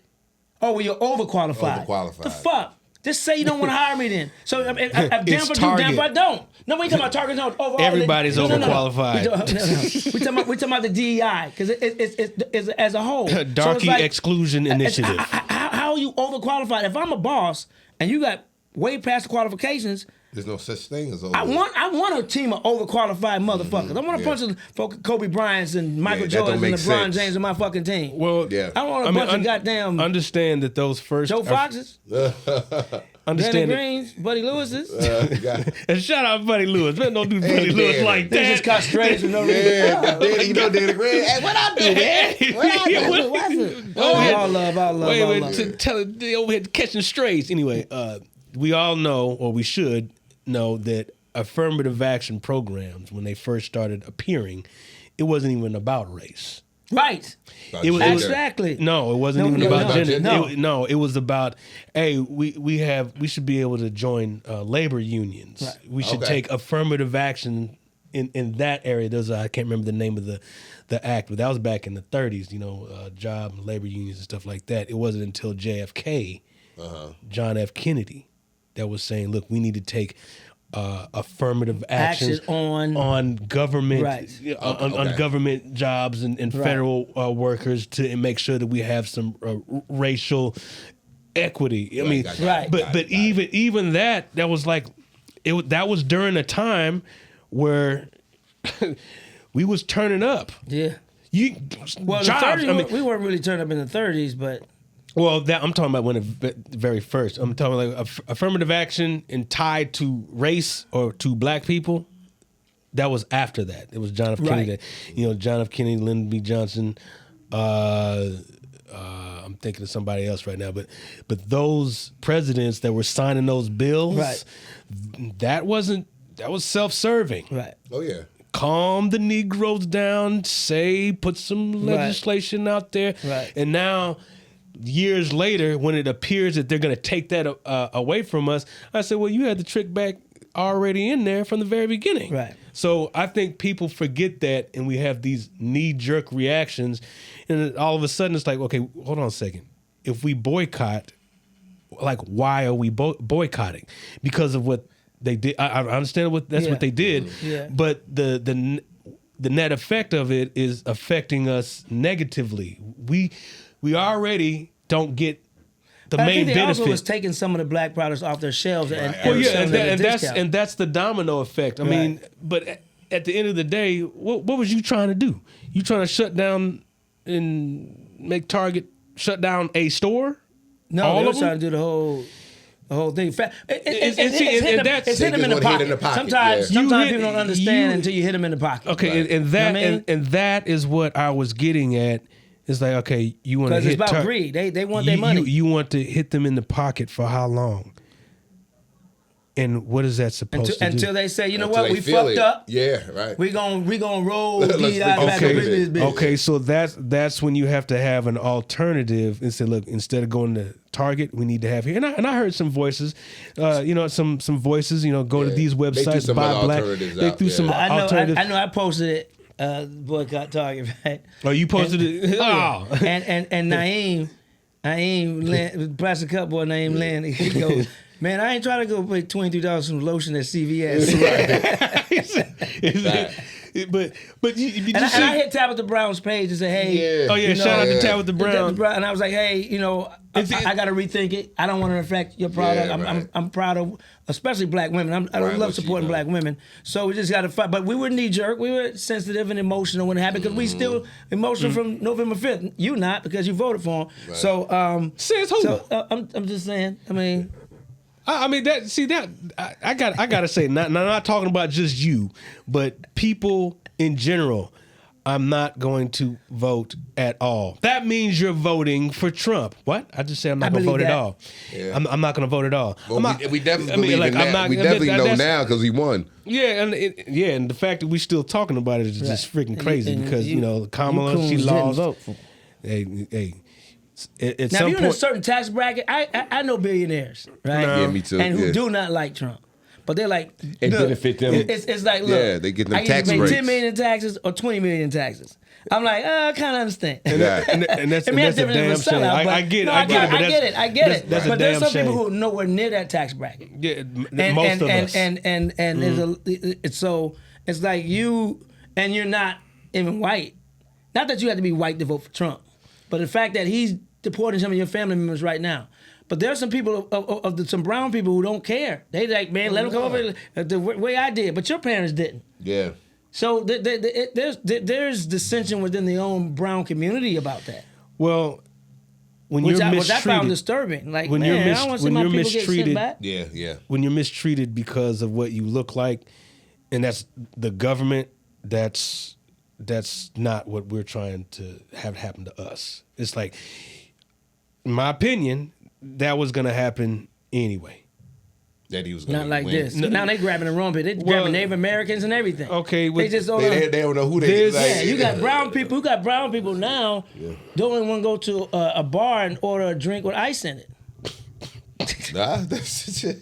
Oh, well, you're overqualified. The fuck? Just say you don't want to hire me then. So I'm down for you, down for I don't. No, we ain't talking about Target. No, overall. Everybody's overqualified. We talking about the DEI because it's as a whole. Darky exclusion initiative. How are you overqualified? If I'm a boss and you got way past the qualifications. There's no such thing as over. I want a team of overqualified motherfuckers. I want a bunch of Kobe Bryants and Michael Jordans and LeBron James in my fucking team. Well, I want a bunch of goddamn. Understand that those first Joe Foxes, Danny Greens, Buddy Lewis's. And shout out Buddy Lewis. Man, don't do Buddy Lewis like that. They just got straight for no reason. Danny Greens. Hey, what I do, man? What I do? All love. Wait, tell it over here catching strays. Anyway, we all know, or we should know, that affirmative action programs, when they first started appearing, it wasn't even about race. Right. Exactly. No, it wasn't even about gender. No. It was about, hey, we should be able to join labor unions. Right. We should take affirmative action in that area. I can't remember the name of the act, but that was back in the 30s. Job and labor unions and stuff like that. It wasn't until JFK, John F. Kennedy, that was saying, look, we need to take affirmative actions on government on government jobs and federal workers to make sure that we have some racial equity. I mean, but even that was like that was during a time where we was turning up. Yeah. Jobs, the 30s, we weren't really turned up in the 30s, but. Well, I'm talking about when the very first. I'm talking like affirmative action and tied to race or to black people. That was after that. It was John F. Kennedy. John F. Kennedy, Lyndon B. Johnson. I'm thinking of somebody else right now, but those presidents that were signing those bills, that was self-serving. Right. Oh yeah. Calm the Negroes down. Put some legislation out there, and now. Years later, when it appears that they're going to take that away from us, I said, well, you had the trick back already in there from the very beginning. Right. So I think people forget that, and we have these knee-jerk reactions, and all of a sudden it's like, okay, hold on a second. If we boycott, like, why are we boycotting? Because of what they did. I understand what they did, but the net effect of it is affecting us negatively. We already don't get the main benefit. They also was taking some of the black products off their shelves and that's the domino effect. I mean, but at the end of the day, what was you trying to do? You trying to shut down and make Target shut down a store? No, they were trying to do the whole thing. It's hit them in the pocket. Sometimes people don't understand until you hit them in the pocket. Okay, and that is what I was getting at. It's like, okay, you want to hit... Because it's about greed. They want their money. You want to hit them in the pocket for how long? And what is that supposed to do? Until they say, you know what, we fucked up. Yeah, right. We gonna roll these out back up in this. Okay, so that's when you have to have an alternative and say, look, instead of going to Target, we need to have here. And I heard some voices, some voices, go to these websites, buy black. They threw some alternatives. I know I posted it. Boycott Target, right? Oh, you posted it? Oh. And Naeem, plastic cup boy Naeem Land, he goes, man, I ain't trying to go pay $23 for lotion at CVS. But did you see? And I hit Tabitha Brown's page and said, hey. Yeah. Oh, yeah, shout out to Tabitha Brown. And I was like, hey, I got to rethink it. I don't want to affect your product. Yeah, I'm proud of, especially black women. I love supporting black women. So we just got to fight. But we were knee-jerk. We were sensitive and emotional when it happened because we still emotional from November 5th. You not, because you voted for him. Right. So, says who? So I'm just saying, I gotta say, not talking about just you, but people in general. I'm not going to vote at all. That means you're voting for Trump. What? I just said I'm not going to vote at all. Yeah. I'm not going to vote at all. Well, we definitely believe in that. We definitely know now because he won. Yeah, and the fact that we're still talking about it is just freaking crazy because Kamala, she lost. Hey. At now, some if you're point, in a certain tax bracket, I know billionaires, right? No. Yeah, me too. And who do not like Trump. But they're like, it benefit them. It's like, look, they get them I tax can breaks. pay $10 million in taxes or $20 million in taxes. I'm like, I kind of understand. And that's a damn shame. I get it. But there's some people who are nowhere near that tax bracket. Yeah, most of us. And so it's like you, and you're not even white. Not that you have to be white to vote for Trump, but the fact that he's deporting some of your family members right now. But there's some people, some brown people who don't care. They like, man, let them come over the way I did, but your parents didn't. Yeah. So there's dissension within the own brown community about that. Well, which I found disturbing. Like, when man, I don't want to see my people get sent back. Yeah. When you're mistreated because of what you look like, and that's the government, that's not what we're trying to have happen to us. It's like, in my opinion, that was going to happen anyway. That he was going to Not like win. this. Now they grabbing the wrong bit. They grabbing Native Americans and everything. Okay. They just don't they don't know who they like. Yeah, you got brown people. You got brown people now don't even want to go to a bar and order a drink with ice in it. Nah, that's it.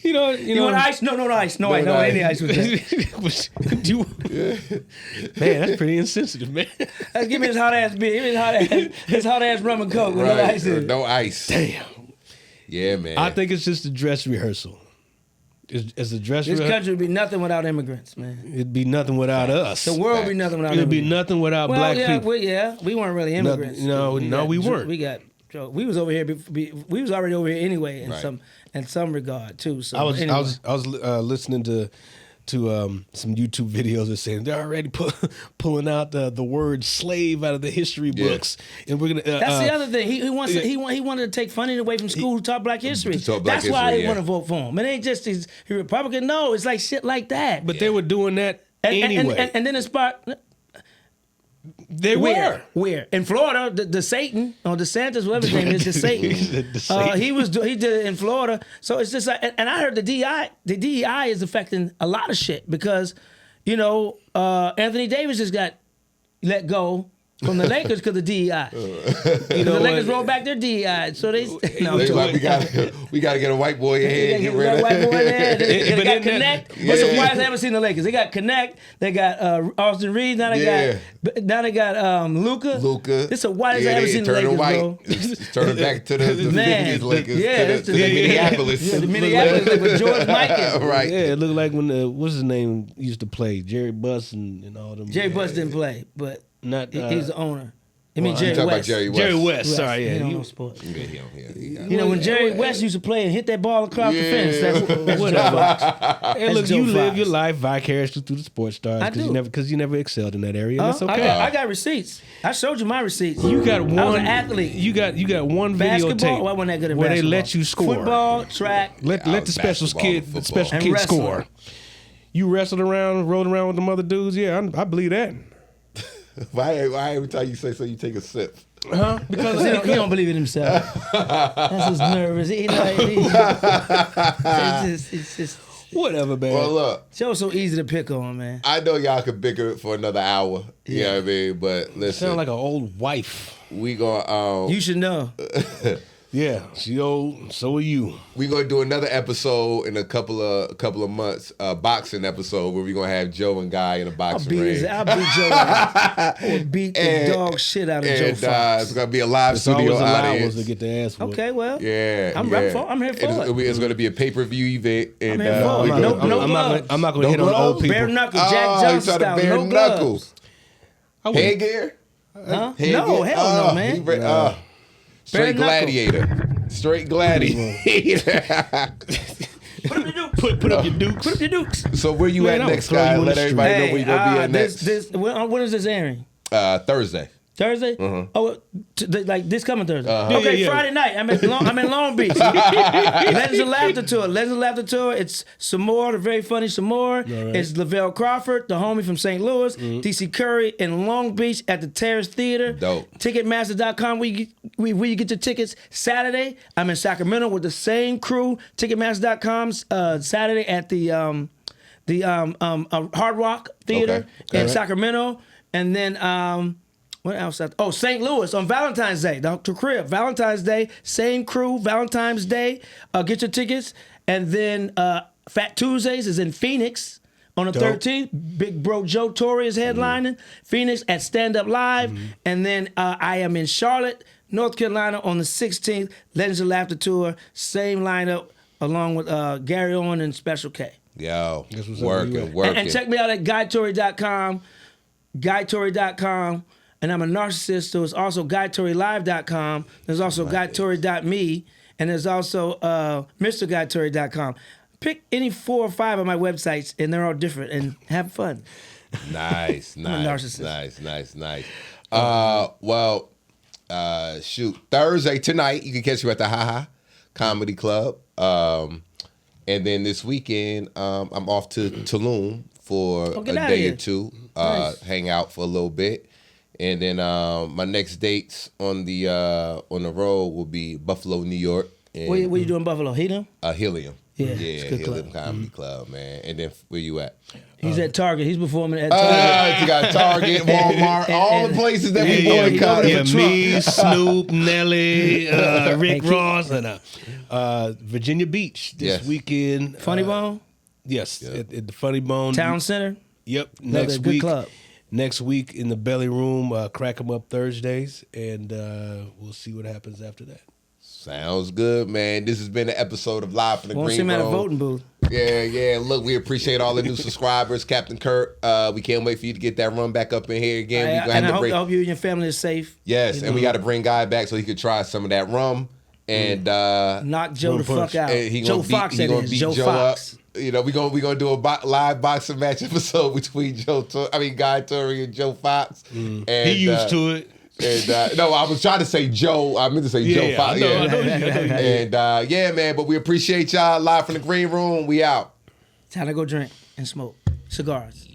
You want ice? No ice. No any ice with that. Man, that's pretty insensitive, man. Give me his hot ass beer. Give me his hot ass rum and coke with no ice in it. No ice. Damn. Yeah, man. I think it's just a dress rehearsal. as a dress This rehearsal, country would be nothing without immigrants, man. it'd be nothing without us. The world would be nothing without It'd be immigrants. nothing without black people. We weren't really immigrants. We weren't. We was over here. We was already over here anyway in Right. some regard too. So I was anyway. listening to some YouTube videos that saying they're already pulling out the word slave out of the history books, and we're gonna. That's the other thing. He wanted to take funding away from school who taught Black history. That's why I didn't want to vote for him. It ain't just he's Republican. No, it's like shit like that. But they were doing that anyway. And then it sparked. They were. Where? In Florida, the Satan, or DeSantis, whatever his name is, the Satan. The Satan. He did it in Florida. So it's just like, and I heard the DEI is affecting a lot of shit because, Anthony Davis just got let go from the Lakers because of DEI. The Lakers rolled back their DEI, so they like, we got to get a white boy in here and get rid of white boy in there. They got then Connect. What's the whitest I ever seen the Lakers? They got Connect. They got Austin Reeves. Now they got Luka. This is the whitest I ever seen the Lakers, bro. Turn it back to the 50s Lakers. To the Minneapolis. Yeah, the Minneapolis with George Mikan. Right. Yeah, it looked like when what's his name used to play, Jerry Buss and all them. Jerry Buss didn't play, but not he's the owner. I mean, Jerry talking West. about Jerry West. Jerry West. Sorry, He yeah. don't know sports. When Jerry West used to play and hit that ball across the fence, that's Whatever. Joe Fox. Hey, look, Joe you live Fox. your life vicariously through the sports stars I do. because you never excelled in that area. That's okay. I got receipts. I showed you my receipts. You got one. I was an athlete. You got one Basketball. videotape Well, I wasn't that good at where basketball. they let you score. Football, track. Let the special kid And wrestling. score. You wrestled around, rolled around with them other dudes. Yeah, I believe that. Why every time you say so, you take a sip? Huh? Because he don't believe in himself. That's his nervous. It's just Whatever, man. Well, look. Joe's so easy to pick on, man. I know y'all could bicker for another hour. You know what I mean? But listen. Sound like an old wife. We gonna You should know. Yeah, she old. So are you. we gonna do another episode in a couple of months, boxing episode where we gonna have Joe and Guy in a I'll boxing beat ring. Joe. I'll beat the dog shit out of Joe Fox. It's gonna be a live It's studio always allowed audience. to get the ass whooped. Okay, well. Yeah, I'm yeah. here for it. It's gonna be a pay-per-view event. And, here for it. I'm not gonna No hit on gloves? old people. Bare knuckle, Jack Oh, Johnson you saw the style, bare no knuckles. gloves. Headgear? Huh? Headgear? No, hell no, man. Straight knuckle. gladiator. Straight gladiator. Put up your dukes. Put up your dukes. So where you Man, at I would next, throw guy? you in Let the everybody know where you gonna be at next. When is this airing? Thursday. Thursday? Oh, like this coming Thursday. Yeah, Okay, yeah. Friday night. I'm in Long Beach. Legends of Laughter Tour. Legends of Laughter Tour. It's Samore, the very funny Samore. Right. It's Lavelle Crawford, the homie from St. Louis. DC Curry in Long Beach at the Terrace Theater. Dope. Ticketmaster.com where you get your tickets. Saturday, I'm in Sacramento with the same crew. Ticketmaster.com Saturday at the Hard Rock Theater Okay. in Sacramento. And then what else? St. Louis on Valentine's Day. Dr. Crib, Valentine's Day, same crew, Valentine's Day. Get your tickets. And then Fat Tuesdays is in Phoenix on the 13th. Big bro Joe TORRY is headlining. Phoenix at Stand Up Live. And then I am in Charlotte, North Carolina on the 16th. Legends of Laughter Tour, same lineup along with Gary Owen and Special K. Yo, what's up, working. And check me out at GuyTorry.com. GuyTorry.com. And I'm a narcissist, so it's also GuyTorryLive.com. There's also GuyTorry.me. And there's also MrGuyTorry.com. Pick any 4 or 5 of my websites, and they're all different, and have fun. Nice, I'm a narcissist. nice. Shoot. Thursday tonight, you can catch you at the Haha Comedy Club. And then this weekend, I'm off to Tulum for a get outta day here. or two. Nice. Hang out for a little bit. And then my next dates on the road will be Buffalo, New York. And What you doing in Buffalo? Helium? Helium. Yeah, it's a good Helium club. Comedy Club, man. And then where you at? He's at Target. He's performing at Target. You got Target, Walmart, all the places that we Yeah, boycott. yeah, me, Snoop, Nelly, Rick Keith. Ross, and Virginia Beach this Yes. weekend. Funny Bone? Yes, at the Funny Bone. Town Center? Yep. Another Next good week. club. Next week in the Belly Room, Crack 'em Up Thursdays, and we'll see what happens after that. Sounds good, man. This has been an episode of Live from the Won't see Green him at a Room. voting booth. Yeah. Look, we appreciate all the new subscribers, Captain Kirk. We can't wait for you to get that run back up in here again. I hope you and your family are safe. Yes, and we got to bring Guy back so he could try some of that rum and knock Joe the fuck out. Joe Fox, that is. Joe Fox. Up. You know, we gonna do a live boxing match episode between Guy Torrey and Joe Fox. And he used to it. And no, I was trying to say Joe. I meant to say Joe Fox. I know. And yeah, man. But we appreciate y'all live from the green room. We out. Time to go drink and smoke cigars.